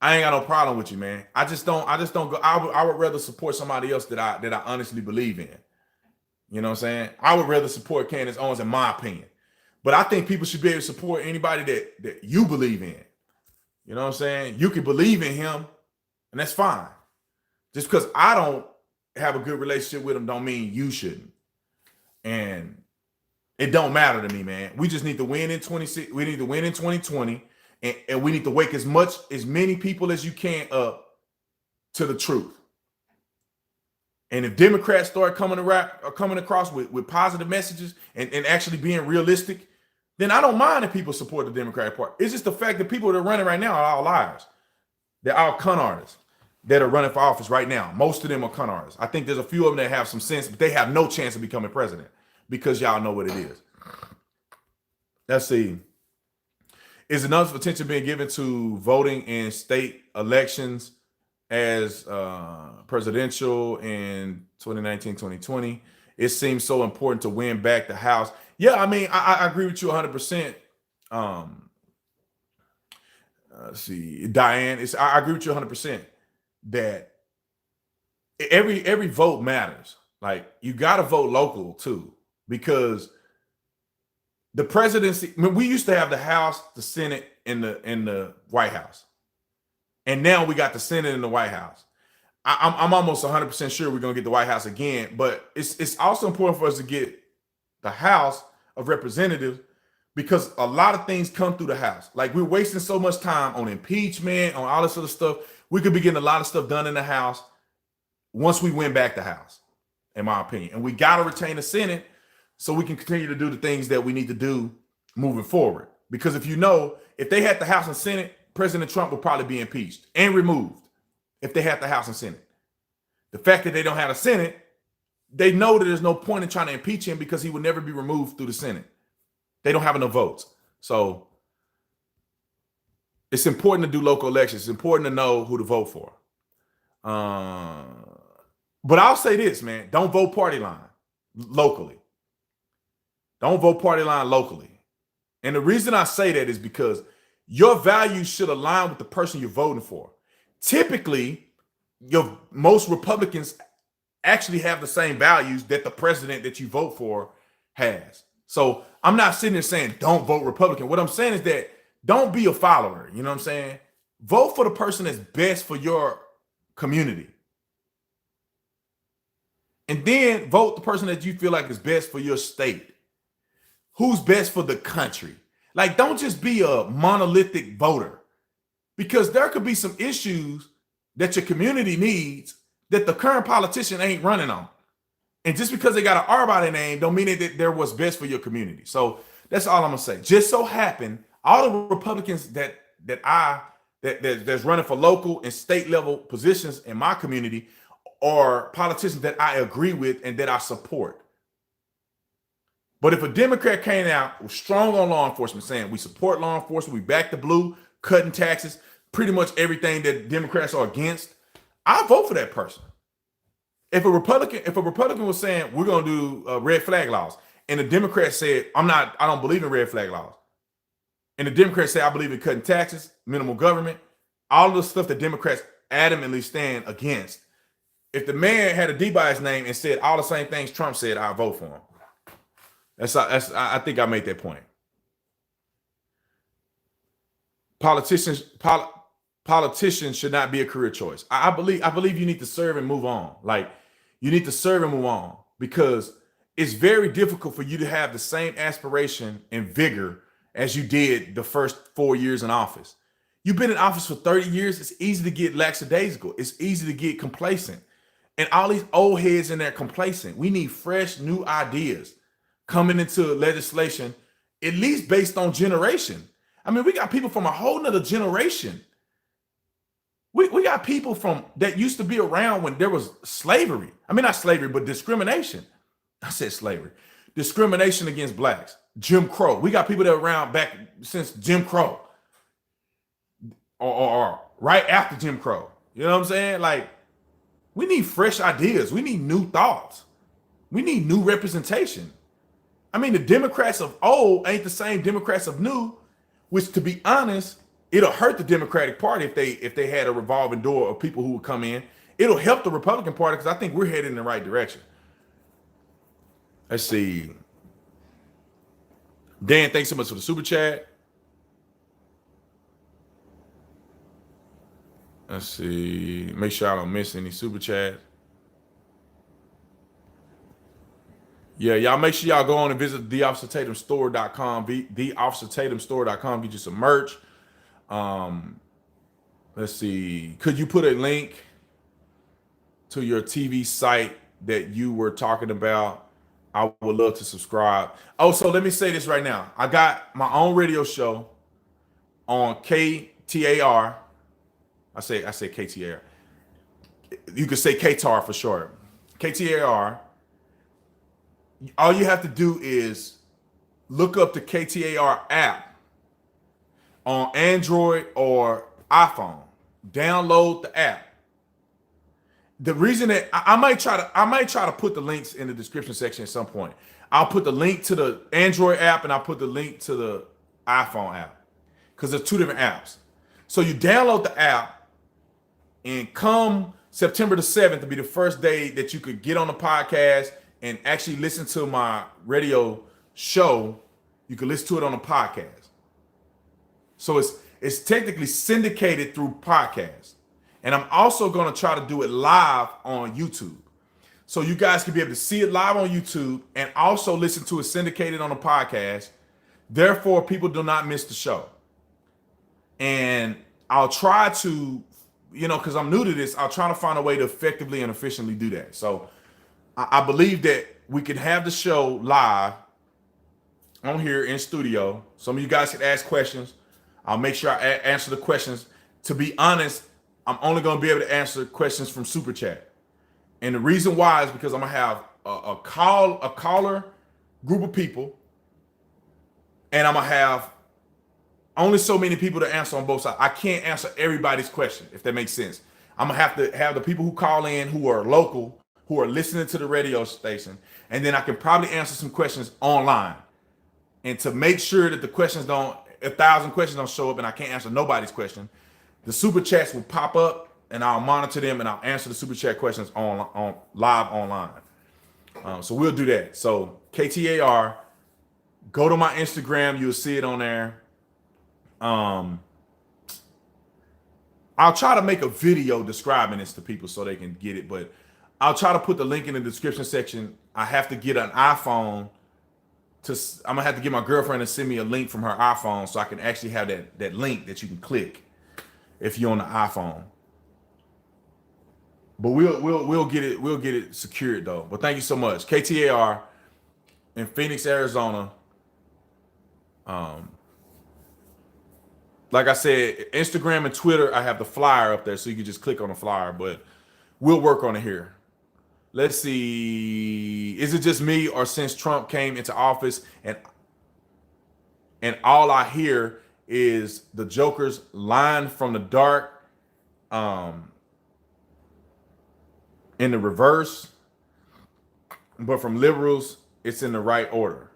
Speaker 1: I ain't got no problem with you, man. I just don't go. I would rather support somebody else that I honestly believe in. You know what I'm saying? I would rather support Candace Owens, in my opinion. But I think people should be able to support anybody that you believe in. You know what I'm saying? You can believe in him, and that's fine. Just because I don't have a good relationship with him don't mean you shouldn't. And it don't matter to me, man. We just need to win in 26. We need to win in 2020, and we need to wake as many people as you can up to the truth. And if Democrats start coming across with positive messages and actually being realistic, then I don't mind if people support the Democratic Party. It's just the fact that people that are running right now are all liars. They're all con artists that are running for office right now. Most of them are con artists. I think there's a few of them that have some sense, but they have no chance of becoming president because y'all know what it is. Let's see. Is enough attention being given to voting in state elections as presidential in 2019, 2020? It seems so important to win back the House. Yeah, I mean, I agree with you 100%. Let's see, Diane, I agree with you 100% that every vote matters. Like, you got to vote local too, because the presidency, I mean, we used to have the House, the Senate, and the White House. And now we got the Senate and the White House. I'm almost 100% sure we're going to get the White House again, but it's also important for us to get the House of Representatives because a lot of things come through the House. Like, we're wasting so much time on impeachment, on all this other stuff. We could be getting a lot of stuff done in the House once we win back the House, in my opinion. And we got to retain the Senate so we can continue to do the things that we need to do moving forward. Because if they had the House and Senate, President Trump would probably be impeached and removed if they had the House and Senate. The fact that they don't have a Senate, they know that there's no point in trying to impeach him because he would never be removed through the Senate. They don't have enough votes. So it's important to do local elections. It's important to know who to vote for. But I'll say this, man, don't vote party line locally. Don't vote party line locally. And the reason I say that is because your values should align with the person you're voting for. Typically, most Republicans actually have the same values that the president that you vote for has. So I'm not sitting there saying don't vote Republican. What I'm saying is that don't be a follower. You know what I'm saying? Vote for the person that's best for your community. And then vote the person that you feel like is best for your state. Who's best for the country? Like, don't just be a monolithic voter, because there could be some issues that your community needs that the current politician ain't running on. And just because they got an R by their name don't mean that they're what's best for your community. So that's all I'm going to say. Just so happen All the Republicans that's running for local and state level positions in my community are politicians that I agree with and that I support. But if a Democrat came out was strong on law enforcement, saying we support law enforcement, we back the blue, cutting taxes, pretty much everything that Democrats are against, I vote for that person. If a Republican was saying we're going to do red flag laws, and the Democrat said I don't believe in red flag laws, and the Democrats say I believe in cutting taxes, minimal government, all of the stuff that Democrats adamantly stand against. If the man had a D by his name and said all the same things Trump said, I vote for him. I think I made that point. Politicians should not be a career choice. I believe you need to serve and move on. Like, you need to serve and move on, because it's very difficult for you to have the same aspiration and vigor as you did the first 4 years in office. You've been in office for 30 years. It's easy to get lackadaisical. It's easy to get complacent. And all these old heads in there complacent. We need fresh, new ideas coming into legislation, at least based on generation. I mean, we got people from a whole nother generation. We got people from that used to be around when there was slavery. I mean, not slavery, but discrimination. I said slavery. Discrimination against blacks. Jim Crow. We got people that are around back since Jim Crow. Or right after Jim Crow. You know what I'm saying? Like, we need fresh ideas. We need new thoughts. We need new representation. I mean, the Democrats of old ain't the same Democrats of new, which, to be honest, it'll hurt the Democratic Party if they had a revolving door of people who would come in. It'll help the Republican Party, because I think we're headed in the right direction. Let's see. Dan, thanks so much for the super chat. Let's see. Make sure I don't miss any super chat. Yeah, y'all make sure y'all go on and visit theofficertatumstore.com, theofficertatumstore.com, get you some merch. Let's see. Could you put a link to your TV site that you were talking about? I would love to subscribe. Oh, so let me say this right now. I got my own radio show on KTAR. I say KTAR. You could say KTAR for short. KTAR. All you have to do is look up the KTAR app on Android or iPhone. Download the app. The reason that I might try to put the links in the description section at some point. I'll put the link to the Android app and I'll put the link to the iPhone app, because there's two different apps. So you download the app, and come September the 7th to be the first day that you could get on the podcast and actually listen to my radio show. You can listen to it on a podcast. So it's technically syndicated through podcasts. And I'm also going to try to do it live on YouTube. So you guys can be able to see it live on YouTube and also listen to it syndicated on a podcast. Therefore, people do not miss the show. And I'll try to, because I'm new to this, I'll try to find a way to effectively and efficiently do that. So I believe that we can have the show live on here in studio. Some of you guys can ask questions. I'll make sure I answer the questions. To be honest, I'm only going to be able to answer questions from Super Chat. And the reason why is because I'm going to have a caller group of people, and I'm going to have only so many people to answer on both sides. I can't answer everybody's question, if that makes sense. I'm going to have the people who call in who are local, who are listening to the radio station, and then I can probably answer some questions online. And to make sure that the questions 1,000 questions don't show up and I can't answer nobody's question, the super chats will pop up and I'll monitor them and I'll answer the super chat questions on live online. So we'll do that. So KTAR, go to my Instagram, you'll see it on there. I'll try to make a video describing this to people so they can get it, but I'll try to put the link in the description section. I have to get an iPhone. I'm gonna have to get my girlfriend to send me a link from her iPhone so I can actually have that link that you can click if you're on the iPhone. But we'll get it secured though. But thank you so much. KTAR in Phoenix, Arizona. Like I said, Instagram and Twitter, I have the flyer up there, so you can just click on the flyer, but we'll work on it here. Let's see. Is it just me, or since Trump came into office and all I hear is the jokers line from the dark in the reverse, but from liberals, it's in the right order?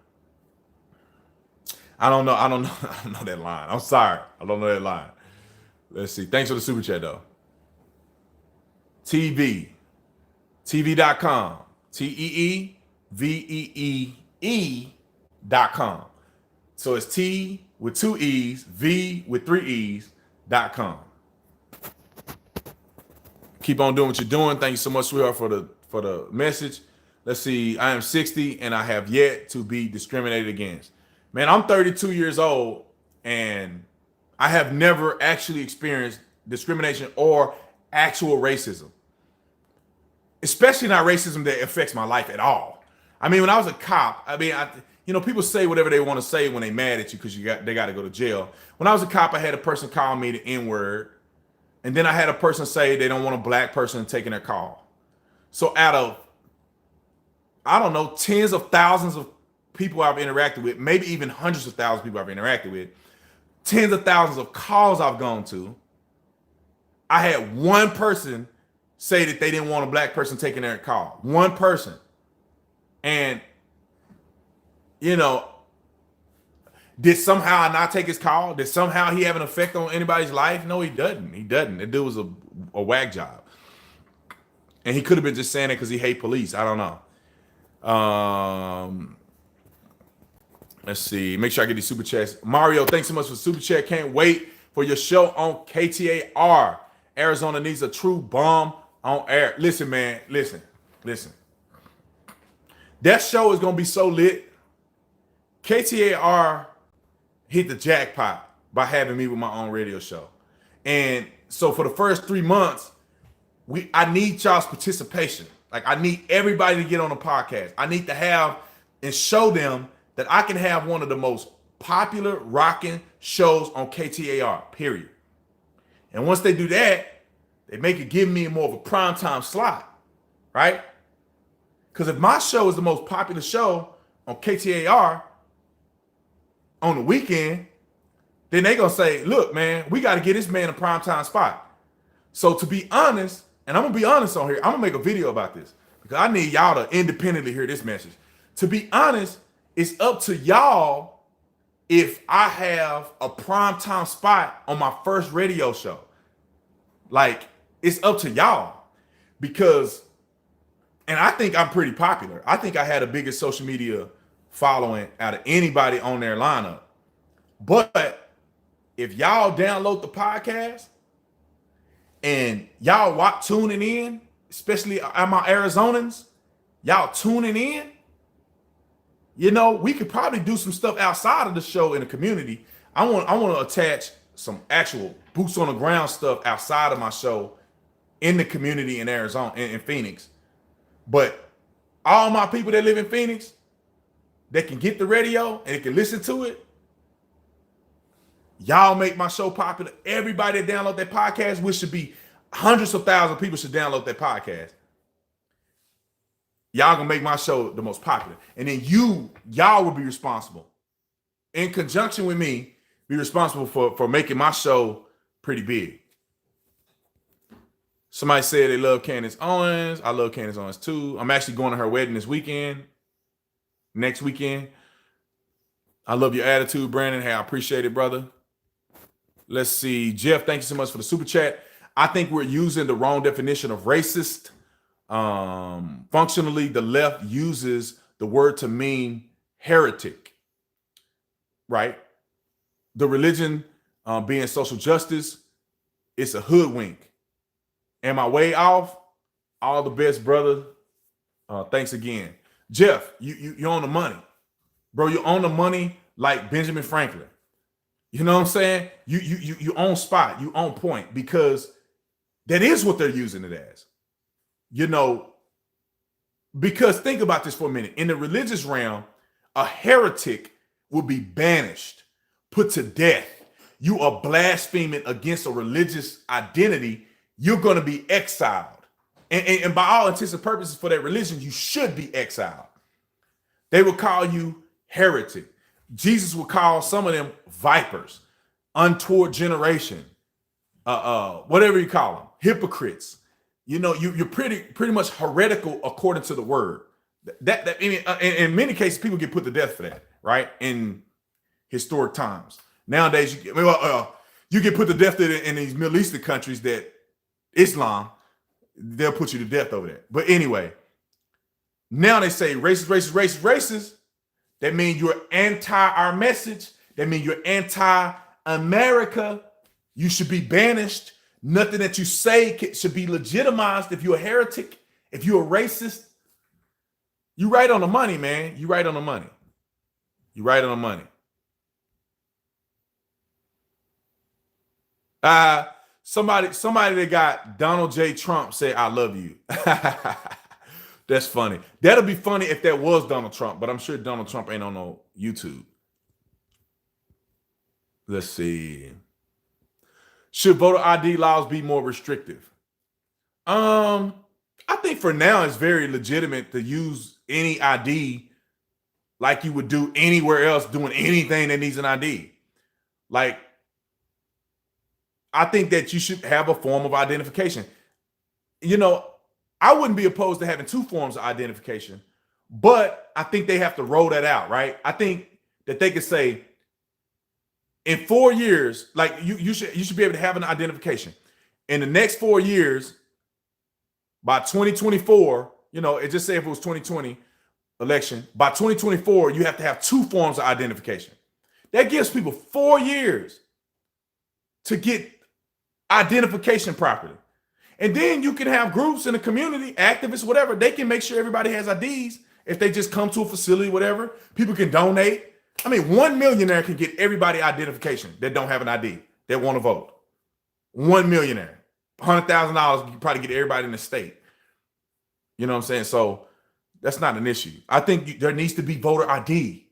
Speaker 1: I don't know. I don't know. I don't know that line. I'm sorry. I don't know that line. Let's see. Thanks for the super chat, though. TV.com. TEEVEE.com. So it's T with 2 E's, V with 3 E's.com. Keep on doing what you're doing. Thank you so much, sweetheart, for the message. Let's see. I am 60 and I have yet to be discriminated against. Man, I'm 32 years old and I have never actually experienced discrimination or actual racism. Especially not racism that affects my life at all. I mean, when I was a cop, people say whatever they want to say when they mad at you because they got to go to jail. When I was a cop, I had a person call me the N-word, and then I had a person say they don't want a black person taking their call. So out of, I don't know, tens of thousands of people I've interacted with, maybe even hundreds of thousands of people I've interacted with, tens of thousands of calls I've gone to, I had one person say that they didn't want a black person taking their call. One person. And, did somehow I not take his call? Did somehow he have an effect on anybody's life? No, he doesn't. He doesn't. That dude was a whack job. And he could have been just saying it because he hate police. I don't know. Let's see. Make sure I get these super chats. Mario, thanks so much for the super chat. Can't wait for your show on KTAR. Arizona needs a true bomb on air. Listen, man. Listen. That show is going to be so lit. KTAR hit the jackpot by having me with my own radio show. And so for the first 3 months, I need y'all's participation. Like, I need everybody to get on the podcast. I need to have and show them that I can have one of the most popular rocking shows on KTAR, period. And once they do that, they make it give me more of a primetime slot, right? Because if my show is the most popular show on KTAR on the weekend, then they going to say, look, man, we got to get this man a primetime spot. So to be honest, and I'm going to be honest on here, I'm going to make a video about this because I need y'all to independently hear this message. To be honest, it's up to y'all if I have a primetime spot on my first radio show. Like, it's up to y'all because, and I think I'm pretty popular. I think I had the biggest social media following out of anybody on their lineup. But if y'all download the podcast and y'all tuning in, especially my Arizonans, y'all tuning in, we could probably do some stuff outside of the show in the community. I want to attach some actual boots on the ground stuff outside of my show in the community in Arizona, in Phoenix. But all my people that live in Phoenix, that can get the radio and they can listen to it, y'all make my show popular. Everybody that download that podcast, which should be hundreds of thousands of people should download that podcast. Y'all gonna make my show the most popular. And then y'all will be responsible, in conjunction with me, be responsible for making my show pretty big. Somebody said they love Candace Owens. I love Candace Owens too. I'm actually going to her wedding next weekend. I love your attitude, Brandon. Hey, I appreciate it, brother. Let's see. Jeff, thank you so much for the super chat. I think we're using the wrong definition of racist. Functionally, the left uses the word to mean heretic, right? The religion being social justice, it's a hoodwink. Am I way off? All the best, brother. Thanks again. Jeff, you're on the money. Bro, you're on the money like Benjamin Franklin. You know what I'm saying? You on spot, you on point, because that is what they're using it as. Because think about this for a minute. In the religious realm, a heretic will be banished, put to death, you are blaspheming against a religious identity, you're going to be exiled. And by all intents and purposes for that religion, you should be exiled. They will call you heretic. Jesus would call some of them vipers, untoward generation, whatever you call them, hypocrites. You know, you're pretty much heretical according to the word. That in many cases, people get put to death for that, right? In historic times. Nowadays, you get put to death in these Middle Eastern countries that Islam, they'll put you to death over that. But anyway, now they say racist. That means you're anti our message. That means you're anti-America. You should be banished. Nothing that you say should be legitimized. If you're a heretic, if you're a racist, you right on the money, man. You right on the money. You right on the money. Somebody that got Donald J. Trump say, "I love you." That's funny. That'll be funny if that was Donald Trump, but I'm sure Donald Trump ain't on no YouTube. Let's see. Should voter ID laws be more restrictive? I think for now it's very legitimate to use any ID like you would do anywhere else doing anything that needs an ID. Like, I think that you should have a form of identification. You know, I wouldn't be opposed to having two forms of identification, but I think they have to roll that out, right? I think that they could say in 4 years, like you should be able to have an identification. In the next 4 years, by 2024, you know, it just say if it was 2020 election, by 2024, you have to have two forms of identification. That gives people 4 years to get identification properly. And then you can have groups in the community, activists, whatever. They can make sure everybody has IDs. If they just come to a facility, whatever, people can donate. I mean, 1 millionaire can get everybody identification that don't have an ID, that want to vote. 1 millionaire, $100,000, you can probably get everybody in the state. You know what I'm saying? So that's not an issue. I think there needs to be voter ID.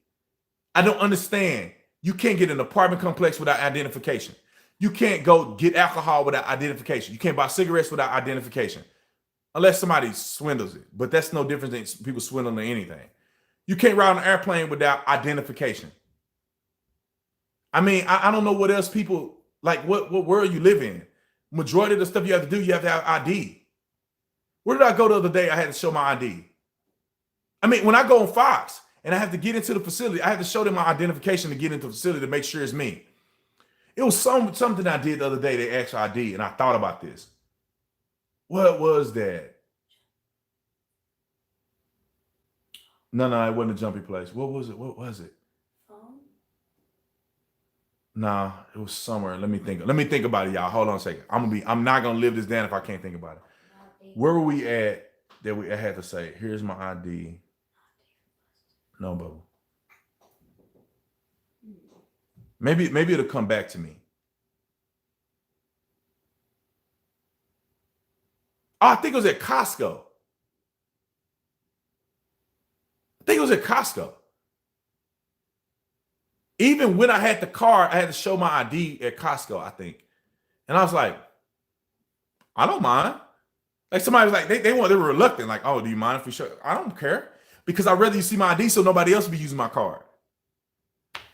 Speaker 1: I don't understand. You can't get an apartment complex without identification. You can't go get alcohol without identification. You can't buy cigarettes without identification, unless somebody swindles it. But that's no different than people swindling or anything. You can't ride on an airplane without identification. I mean, I don't know what else people, like what world you live in. Majority of the stuff you have to do, you have to have ID. Where did I go the other day? I had to show my ID. I mean, when I go on Fox and I have to get into the facility, I have to show them my identification to get into the facility to make sure it's me. It was something I did the other day. They asked for ID, and I thought about this. What was that? No, it wasn't a jumpy place. What was it? Nah, it was somewhere. Let me think about it, y'all. Hold on a second. I'm not gonna live this down if I can't think about it. Where were we at that I had to say, here's my ID? No, Bubba. Maybe it'll come back to me. Oh, I think it was at Costco. Even when I had the card, I had to show my ID at Costco, I think. And I was like, I don't mind. Like somebody was like, they were reluctant, like, oh, do you mind if we show? I don't care. Because I'd rather you see my ID so nobody else will be using my card.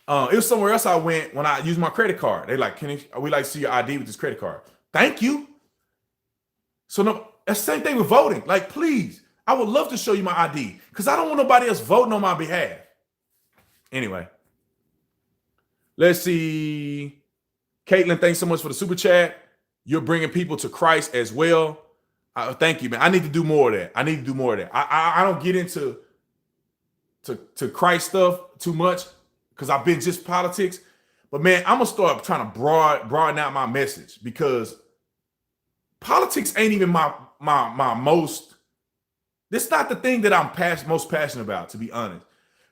Speaker 1: It was somewhere else I went when I used my credit card. They like, we like to see your ID with this credit card. Thank you. So no, that's the same thing with voting. Like, please, I would love to show you my ID because I don't want nobody else voting on my behalf. Anyway, let's see. Caitlin, thanks so much for the super chat. You're bringing people to Christ as well. Thank you, man. I need to do more of that. I don't get into Christ stuff too much because I've been just politics. But man, I'm gonna start trying to broaden out my message because politics ain't even my most. This not the thing that I'm most passionate about, to be honest.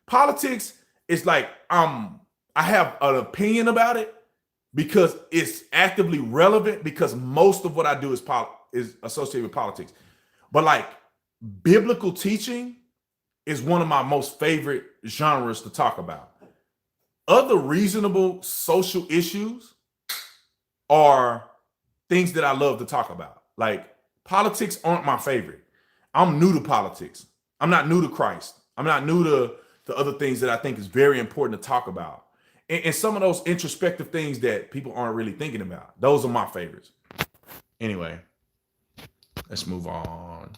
Speaker 1: Politics is like I have an opinion about it because it's actively relevant because most of what I do is associated with politics. But like biblical teaching is one of my most favorite genres to talk about. Other reasonable social issues are things that I love to talk about. Like, politics aren't my favorite. I'm new to politics. I'm not new to Christ. I'm not new to the other things that I think is very important to talk about. And some of those introspective things that people aren't really thinking about. Those are my favorites. Anyway, let's move on.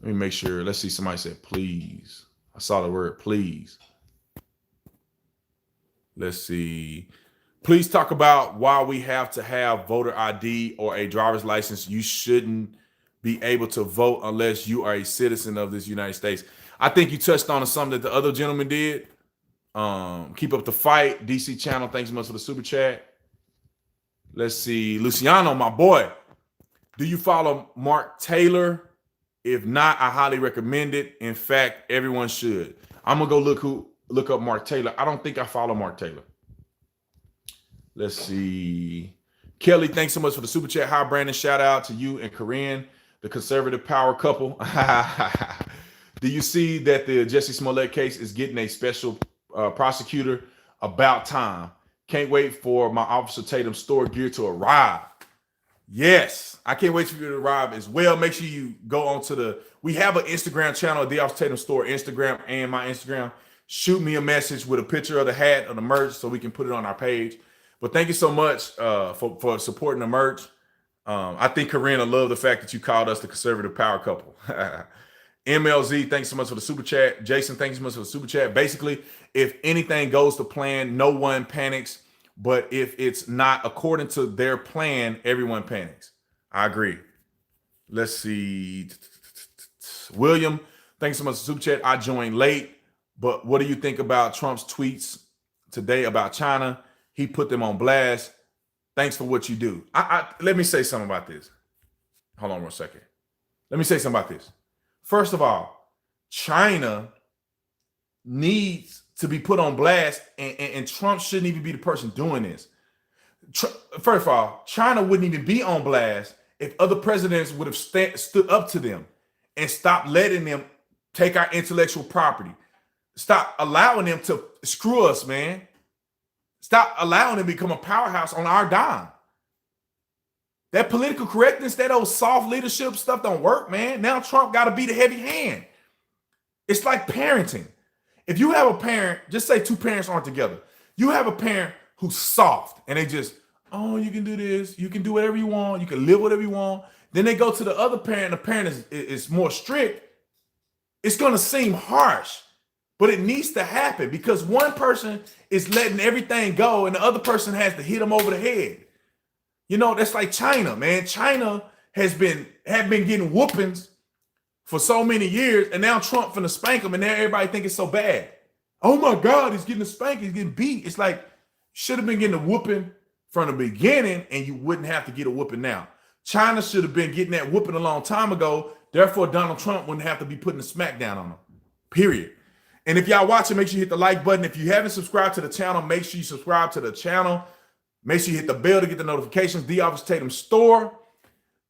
Speaker 1: Let me make sure. Let's see. Somebody said, please. I saw the word please. Let's see. Please talk about why we have to have voter ID or a driver's license. You shouldn't be able to vote unless you are a citizen of this United States. I think you touched on something that the other gentleman did. Keep up the fight. DC channel, thanks so much for the super chat. Let's see. Luciano, my boy. Do you follow Mark Taylor? If not, I highly recommend it. In fact, everyone should. I'm gonna go look up Mark Taylor. I don't think I follow Mark Taylor. Let's see. Kelly, thanks so much for the super chat. Hi, Brandon. Shout out to you and Corinne, the conservative power couple. Do you see that the Jussie Smollett case is getting a special prosecutor? About time. Can't wait for my Officer Tatum store gear to arrive. Yes, I can't wait for you to arrive as well. Make sure you go on to we have an Instagram channel, the Officer Tatum store, Instagram and my Instagram. Shoot me a message with a picture of the hat or the merch so we can put it on our page. But thank you so much for supporting the merch. I think Corinne will love the fact that you called us the conservative power couple. MLZ, thanks so much for the super chat. Jason, thanks so much for the super chat. Basically, if anything goes to plan, no one panics. But if it's not according to their plan, everyone panics. I agree. Let's see. William, thanks so much for the super chat. I joined late, but what do you think about Trump's tweets today about China? He put them on blast. Thanks for what you do. Let me say something about this. Hold on 1 second. Let me say something about this. First of all, China needs to be put on blast, and Trump shouldn't even be the person doing this. First of all, China wouldn't even be on blast if other presidents would have stood up to them and stopped letting them take our intellectual property. Stop allowing them to screw us, man. Stop allowing them to become a powerhouse on our dime. That political correctness, that old soft leadership stuff don't work, man. Now Trump got to be the heavy hand. It's like parenting. If you have a parent, just say two parents aren't together. You have a parent who's soft and they just, oh, you can do this. You can do whatever you want. You can live whatever you want. Then they go to the other parent. The parent is more strict. It's going to seem harsh, but it needs to happen because one person is letting everything go and the other person has to hit them over the head. You know, that's like China, man. China have been getting whoopings for so many years, and now Trump finna spank him, and now everybody think it's so bad. Oh my God, he's getting a spank, he's getting beat. It's like, should have been getting a whooping from the beginning, and you wouldn't have to get a whooping now. China should have been getting that whooping a long time ago. Therefore, Donald Trump wouldn't have to be putting a smackdown on him, period. And if y'all watching, make sure you hit the like button. If you haven't subscribed to the channel, make sure you subscribe to the channel. Make sure you hit the bell to get the notifications. The Officer Tatum Store,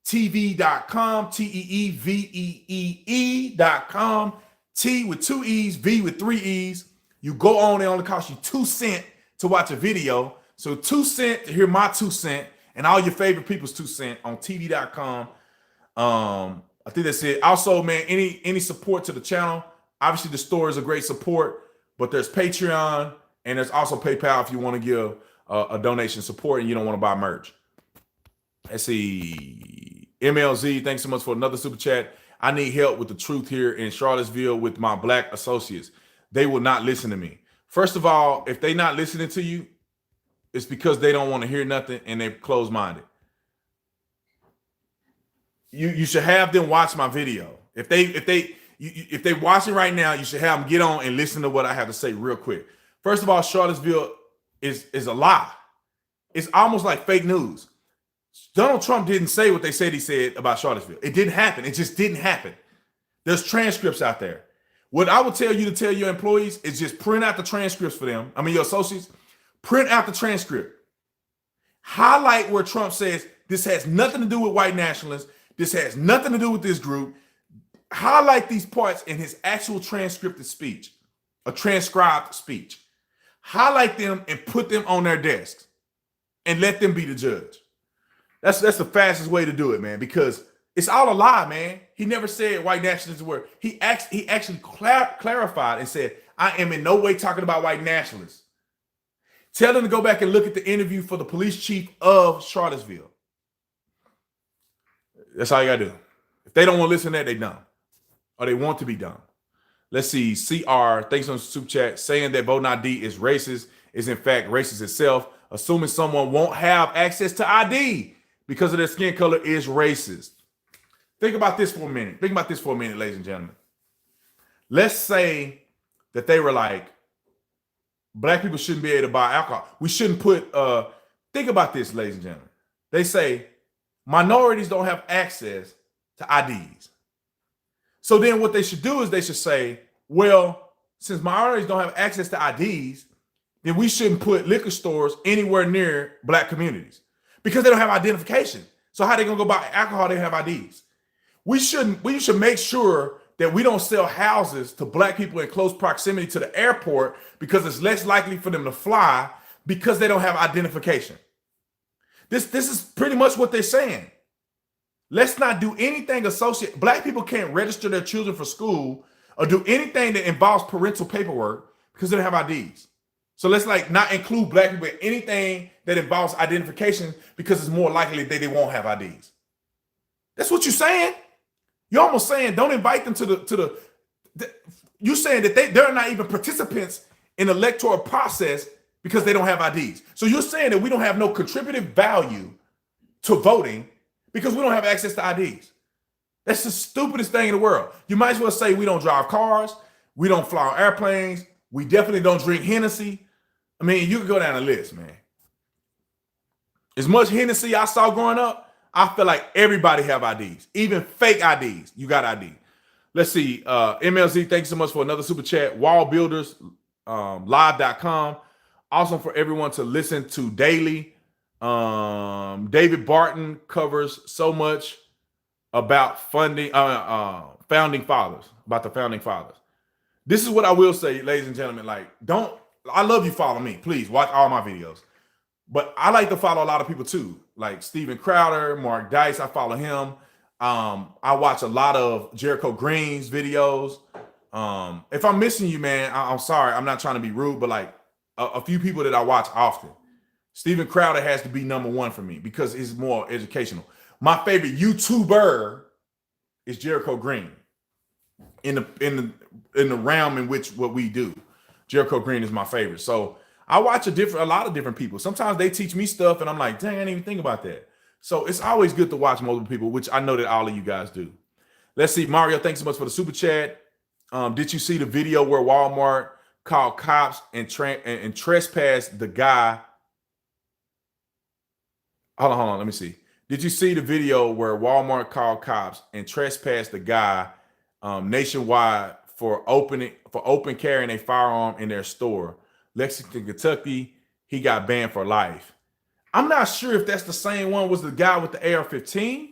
Speaker 1: TV.com, TEEVEE.com, T with 2 E's, V with 3 E's. You go on, it only costs you 2 cents to watch a video. So 2 cents to hear my 2 cents and all your favorite people's 2 cents on TV.com. I think that's it. Also, man, any support to the channel. Obviously, the store is a great support, but there's Patreon and there's also PayPal if you want to give a donation support and you don't want to buy merch. Let's see. MLZ, thanks so much for another super chat. I need help with the truth here in Charlottesville with my black associates. They will not listen to me. First of all, if they're not listening to you, it's because they don't want to hear nothing and they're closed-minded. You should have them watch my video. If they're watching right now, you should have them get on and listen to what I have to say real quick. First of all, Charlottesville is a lie. It's almost like fake news. Donald Trump didn't say what they said he said about Charlottesville. It didn't happen. It just didn't happen. There's transcripts out there. What I would tell you to tell your employees is just print out the transcripts for them. I mean, your associates, print out the transcript. Highlight where Trump says this has nothing to do with white nationalists. This has nothing to do with this group. Highlight these parts in his actual transcripted speech, a transcribed speech. Highlight them and put them on their desks. and let them be the judge. That's the fastest way to do it, man, because it's all a lie, man. He never said white nationalism were. He actually clarified and said, I am in no way talking about white nationalists. Tell them to go back and look at the interview for the police chief of Charlottesville. That's all you gotta do. If they don't want to listen to that, they dumb. Or they want to be dumb. Let's see. CR, thanks on the super chat, saying that voting ID is racist is in fact racist itself. Assuming someone won't have access to ID because of their skin color is racist. Think about this for a minute. Think about this for a minute, ladies and gentlemen. Let's say that they were like, black people shouldn't be able to buy alcohol. We shouldn't put, think about this, ladies and gentlemen. They say minorities don't have access to IDs. So then what they should do is they should say, well, since minorities don't have access to IDs, then we shouldn't put liquor stores anywhere near black communities because they don't have identification. So how they gonna go buy alcohol? They have IDs. We should make sure that we don't sell houses to black people in close proximity to the airport because it's less likely for them to fly because they don't have identification. This is pretty much what they're saying. Let's not do anything associated. Black people can't register their children for school or do anything that involves parental paperwork because they don't have IDs. So let's like not include black people in anything that involves identification because it's more likely that they won't have IDs. That's what you're saying. You're almost saying don't invite them to the you're saying that they're not even participants in the electoral process because they don't have IDs. So you're saying that we don't have no contributive value to voting because we don't have access to IDs. That's the stupidest thing in the world. You might as well say we don't drive cars, we don't fly on airplanes, we definitely don't drink Hennessy. I mean, you can go down the list, man. As much Hennessy I saw growing up, I feel like everybody have IDs, even fake IDs. You got ID. Let's see. MLZ, thanks so much for another super chat. Wallbuilders, live.com. Awesome for everyone to listen to daily. David Barton covers so much about founding fathers, about the founding fathers. This is what I will say, ladies and gentlemen. Like, I love you, follow me. Please watch all my videos. But I like to follow a lot of people too, like Steven Crowder, Mark Dice. I follow him. I watch a lot of Jericho Green's videos. If I'm missing you, man, I'm sorry. I'm not trying to be rude, but like a few people that I watch often. Steven Crowder has to be number one for me because he's more educational. My favorite YouTuber is Jericho Green in the realm in which what we do. Jericho Green is my favorite. So I watch a lot of different people. Sometimes they teach me stuff and I'm like, dang, I didn't even think about that. So it's always good to watch multiple people, which I know that all of you guys do. Let's see. Mario, thanks so much for the super chat. Did you see the video where Walmart called cops and trespassed the guy? Hold on. Let me see. Did you see the video where Walmart called cops and trespassed the guy nationwide for open carrying a firearm in their store? Lexington, Kentucky, he got banned for life. I'm not sure if that's the same one. Was the guy with the AR-15?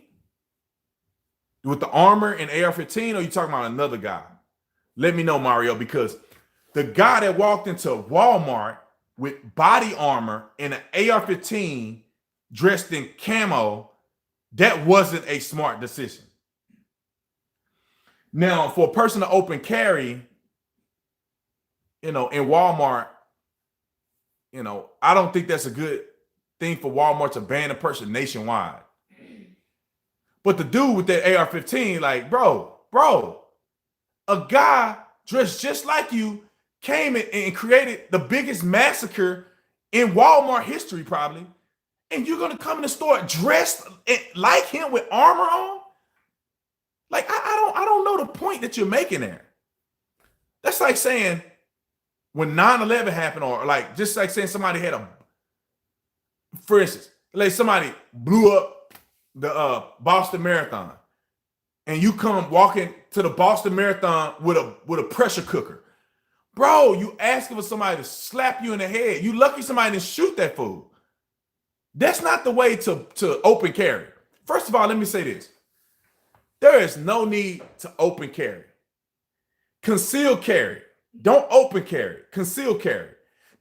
Speaker 1: With the armor and AR-15, or you talking about another guy? Let me know, Mario, because the guy that walked into Walmart with body armor and an AR-15 dressed in camo, that wasn't a smart decision. Now, for a person to open carry, in Walmart, I don't think that's a good thing for Walmart to ban a person nationwide. But the dude with that AR-15, like, bro, a guy dressed just like you came and created the biggest massacre in Walmart history, probably. And you're going to come in the store dressed like him with armor on? Like, I don't know the point that you're making there. That's like saying, when 9/11 happened, or like just like saying somebody had for instance, like somebody blew up the Boston Marathon, and you come walking to the Boston Marathon with a pressure cooker, bro. You asking for somebody to slap you in the head. You lucky somebody didn't shoot that fool. That's not the way to open carry. First of all, let me say this: there is no need to open carry. Conceal carry. Don't open carry, conceal carry.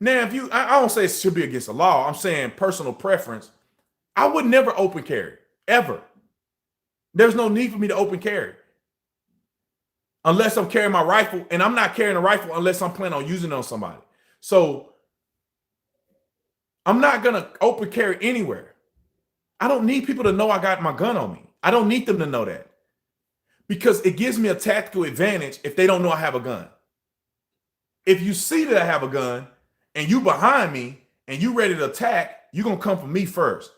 Speaker 1: Now, if I don't say it should be against the law. I'm saying personal preference. I would never open carry, ever. There's no need for me to open carry unless I'm carrying my rifle, and I'm not carrying a rifle unless I'm planning on using it on somebody. So I'm not going to open carry anywhere. I don't need people to know I got my gun on me. I don't need them to know that because it gives me a tactical advantage if they don't know I have a gun. If you see that I have a gun and you behind me and you ready to attack, you're going to come for me first.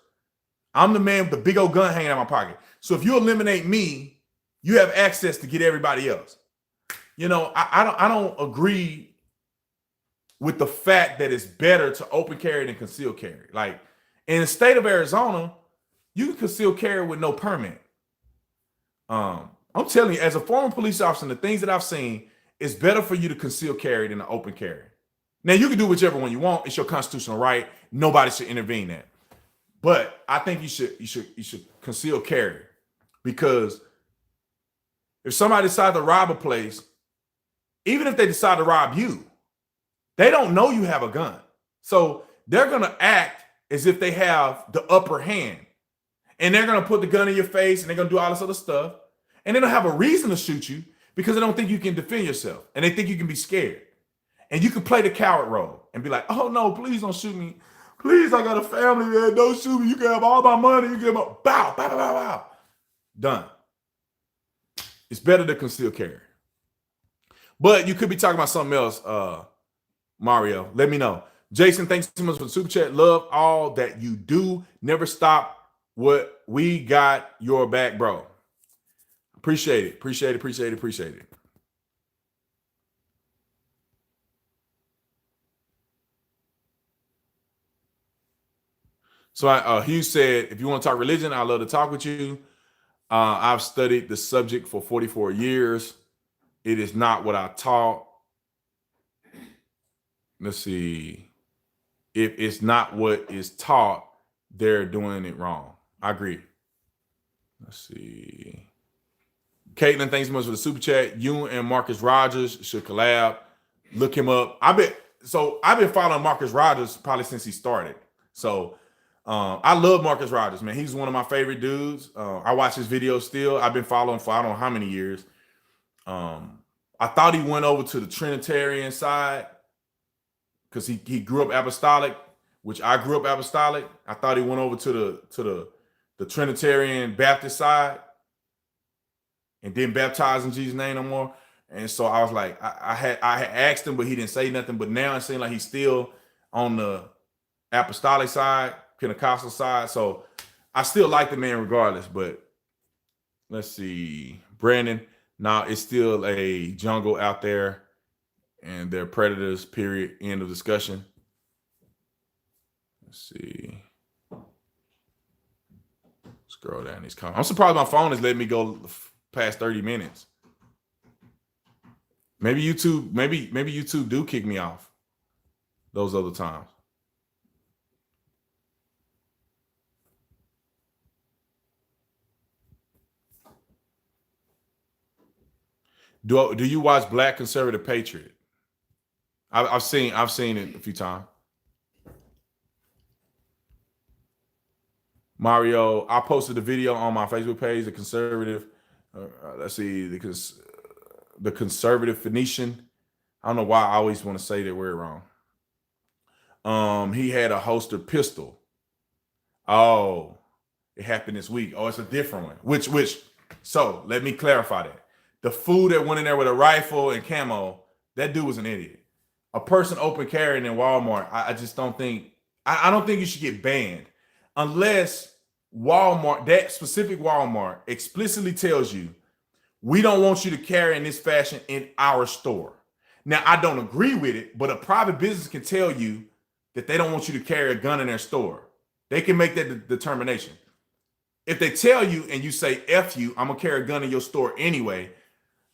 Speaker 1: I'm the man with the big old gun hanging out my pocket. So if you eliminate me, you have access to get everybody else. You know, I don't agree with the fact that it's better to open carry than conceal carry. Like in the state of Arizona, you can conceal carry with no permit. I'm telling you, as a former police officer, the things that I've seen, it's better for you to conceal carry than to open carry. Now you can do whichever one you want. It's your constitutional right. Nobody should intervene in that. But I think you should conceal carry because if somebody decides to rob a place, even if they decide to rob you, they don't know you have a gun. So they're going to act as if they have the upper hand. And they're going to put the gun in your face and they're going to do all this other stuff. And they don't have a reason to shoot you because they don't think you can defend yourself. And they think you can be scared. And you can play the coward role and be like, oh, no, please don't shoot me. Please, I got a family, man. Don't shoot me. You can have all my money. You can have my bow, bow, bow, bow, bow. Done. It's better to conceal carry. But you could be talking about something else, Mario. Let me know. Jason, thanks so much for the super chat. Love all that you do. Never stop what we got your back, bro. Appreciate it. Appreciate it. Appreciate it. Appreciate it. So Hugh said, if you want to talk religion, I'd love to talk with you. I've studied the subject for 44 years. It is not what I taught. Let's see. If it's not what is taught, they're doing it wrong. I agree. Let's see. Caitlin, thanks so much for the super chat. You and Marcus Rogers should collab. Look him up. I've been following Marcus Rogers probably since he started. So I love Marcus Rogers, man. He's one of my favorite dudes. I watch his videos still. I've been following for I don't know how many years. I thought he went over to the Trinitarian side because he grew up apostolic, which I grew up apostolic. I thought he went over to the Trinitarian Baptist side and didn't baptize in Jesus' name no more. And so I was like, I had asked him, but he didn't say nothing. But now it seems like he's still on the apostolic side, Pentecostal side. So I still like the man regardless. But let's see, Brandon. Now it's still a jungle out there, and they're predators. Period. End of discussion. Let's see. Scroll down these comments. I'm surprised my phone is letting me go past 30 minutes. Maybe YouTube, maybe YouTube do kick me off those other times. Do you watch Black Conservative Patriot? I've seen it a few times. Mario, I posted a video on my Facebook page, the conservative. Let's see, the conservative Phoenician. I don't know why I always want to say that word wrong. He had a holster pistol. Oh, it happened this week. Oh, it's a different one. Which? So let me clarify that. The fool that went in there with a rifle and camo, that dude was an idiot. A person open carrying in Walmart, I just don't think. I don't think you should get banned unless Walmart, that specific Walmart, explicitly tells you, we don't want you to carry in this fashion in our store. Now, I don't agree with it, but a private business can tell you that they don't want you to carry a gun in their store. They can make that determination. If they tell you and you say, F you, I'm going to carry a gun in your store anyway,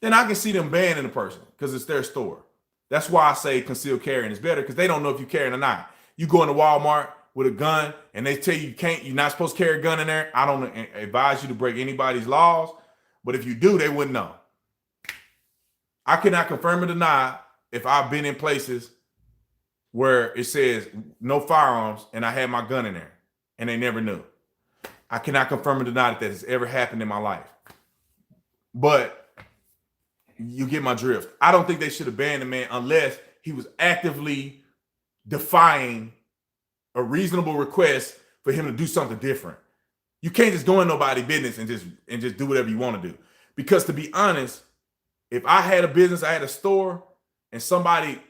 Speaker 1: then I can see them banning the person because it's their store. That's why I say concealed carrying is better because they don't know if you're carrying or not. You go into Walmart with a gun and they tell you you're not supposed to carry a gun in there. I don't advise you to break anybody's laws, but if you do, they wouldn't know. I cannot confirm or deny if I've been in places where it says no firearms, and I had my gun in there, and they never knew. I cannot confirm or deny that has ever happened in my life. But you get my drift. I don't think they should have banned the man unless he was actively defying a reasonable request for him to do something different. You can't just go in nobody's business and just do whatever you want to do. Because to be honest, if I had a business, I had a store, and somebody,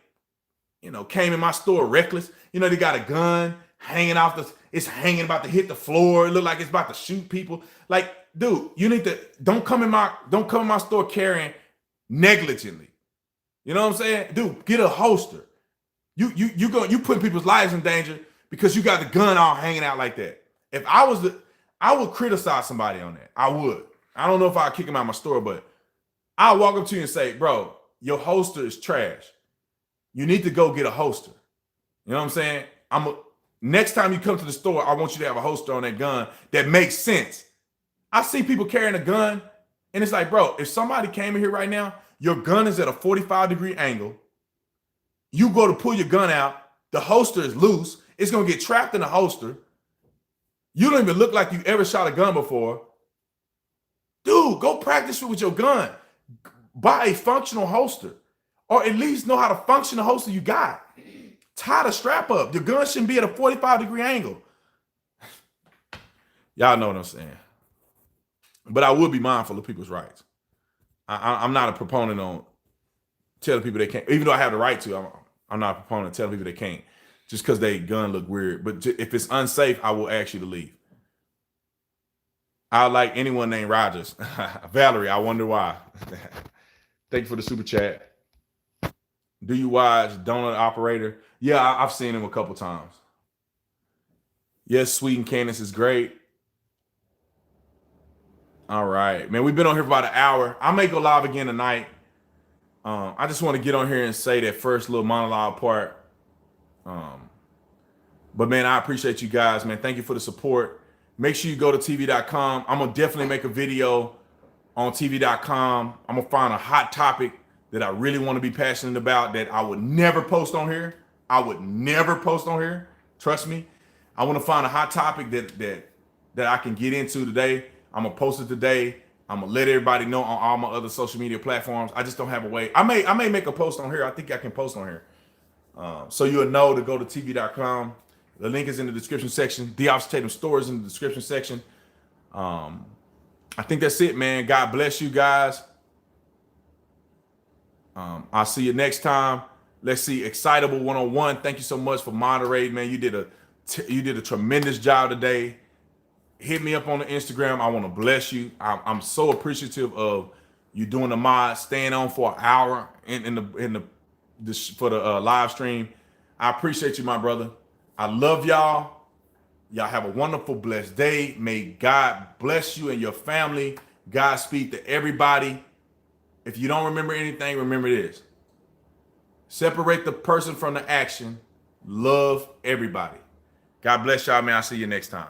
Speaker 1: came in my store reckless, they got a gun hanging off it's hanging about to hit the floor. It look like it's about to shoot people. Like, dude, you need to don't come in my store carrying negligently. You know what I'm saying? Dude, get a holster. You put people's lives in danger because you got the gun all hanging out like that. If I would criticize somebody on that. I would. I don't know if I'd kick him out of my store, but I'll walk up to you and say, bro, your holster is trash. You need to go get a holster. You know what I'm saying? Next time you come to the store, I want you to have a holster on that gun that makes sense. I see people carrying a gun, and it's like, bro, if somebody came in here right now, your gun is at a 45-degree angle. You go to pull your gun out, the holster is loose. It's going to get trapped in the holster. You don't even look like you ever shot a gun before. Dude, go practice with your gun. Buy a functional holster, or at least know how to function the holster you got. Tie the strap up. Your gun shouldn't be at a 45-degree angle. Y'all know what I'm saying. But I would be mindful of people's rights. I'm not a proponent on telling people they can't, even though I have the right to. I'm not a proponent of telling people they can't just because their gun look weird. But if it's unsafe, I will ask you to leave. I like anyone named Rogers. Valerie, I wonder why. Thank you for the super chat. Do you watch Donut Operator? Yeah, I've seen him a couple times. Yes, Sweet and Candace is great. All right, man, we've been on here for about an hour. I may go live again tonight. I just want to get on here and say that first little monologue part. But man, I appreciate you guys, man. Thank you for the support. Make sure you go to TV.com. I'm going to definitely make a video on TV.com. I'm going to find a hot topic that I really want to be passionate about that I would never post on here. Trust me. I want to find a hot topic that I can get into today. I'm going to post it today. I'm going to let everybody know on all my other social media platforms. I just don't have a way. I may make a post on here. I think I can post on here. So you'll know to go to TV.com. The link is in the description section. The Officer Tatum store is in the description section. I think that's it, man. God bless you guys. I'll see you next time. Let's see Excitable 101. Thank you so much for moderating, man. You did a tremendous job today. Hit me up on the Instagram. I want to bless you. I'm so appreciative of you doing the mod, staying on for an hour for the live stream. I appreciate you, my brother. I love y'all. Y'all have a wonderful, blessed day. May God bless you and your family. Godspeed to everybody. If you don't remember anything, remember this. Separate the person from the action. Love everybody. God bless y'all, man. I'll see you next time.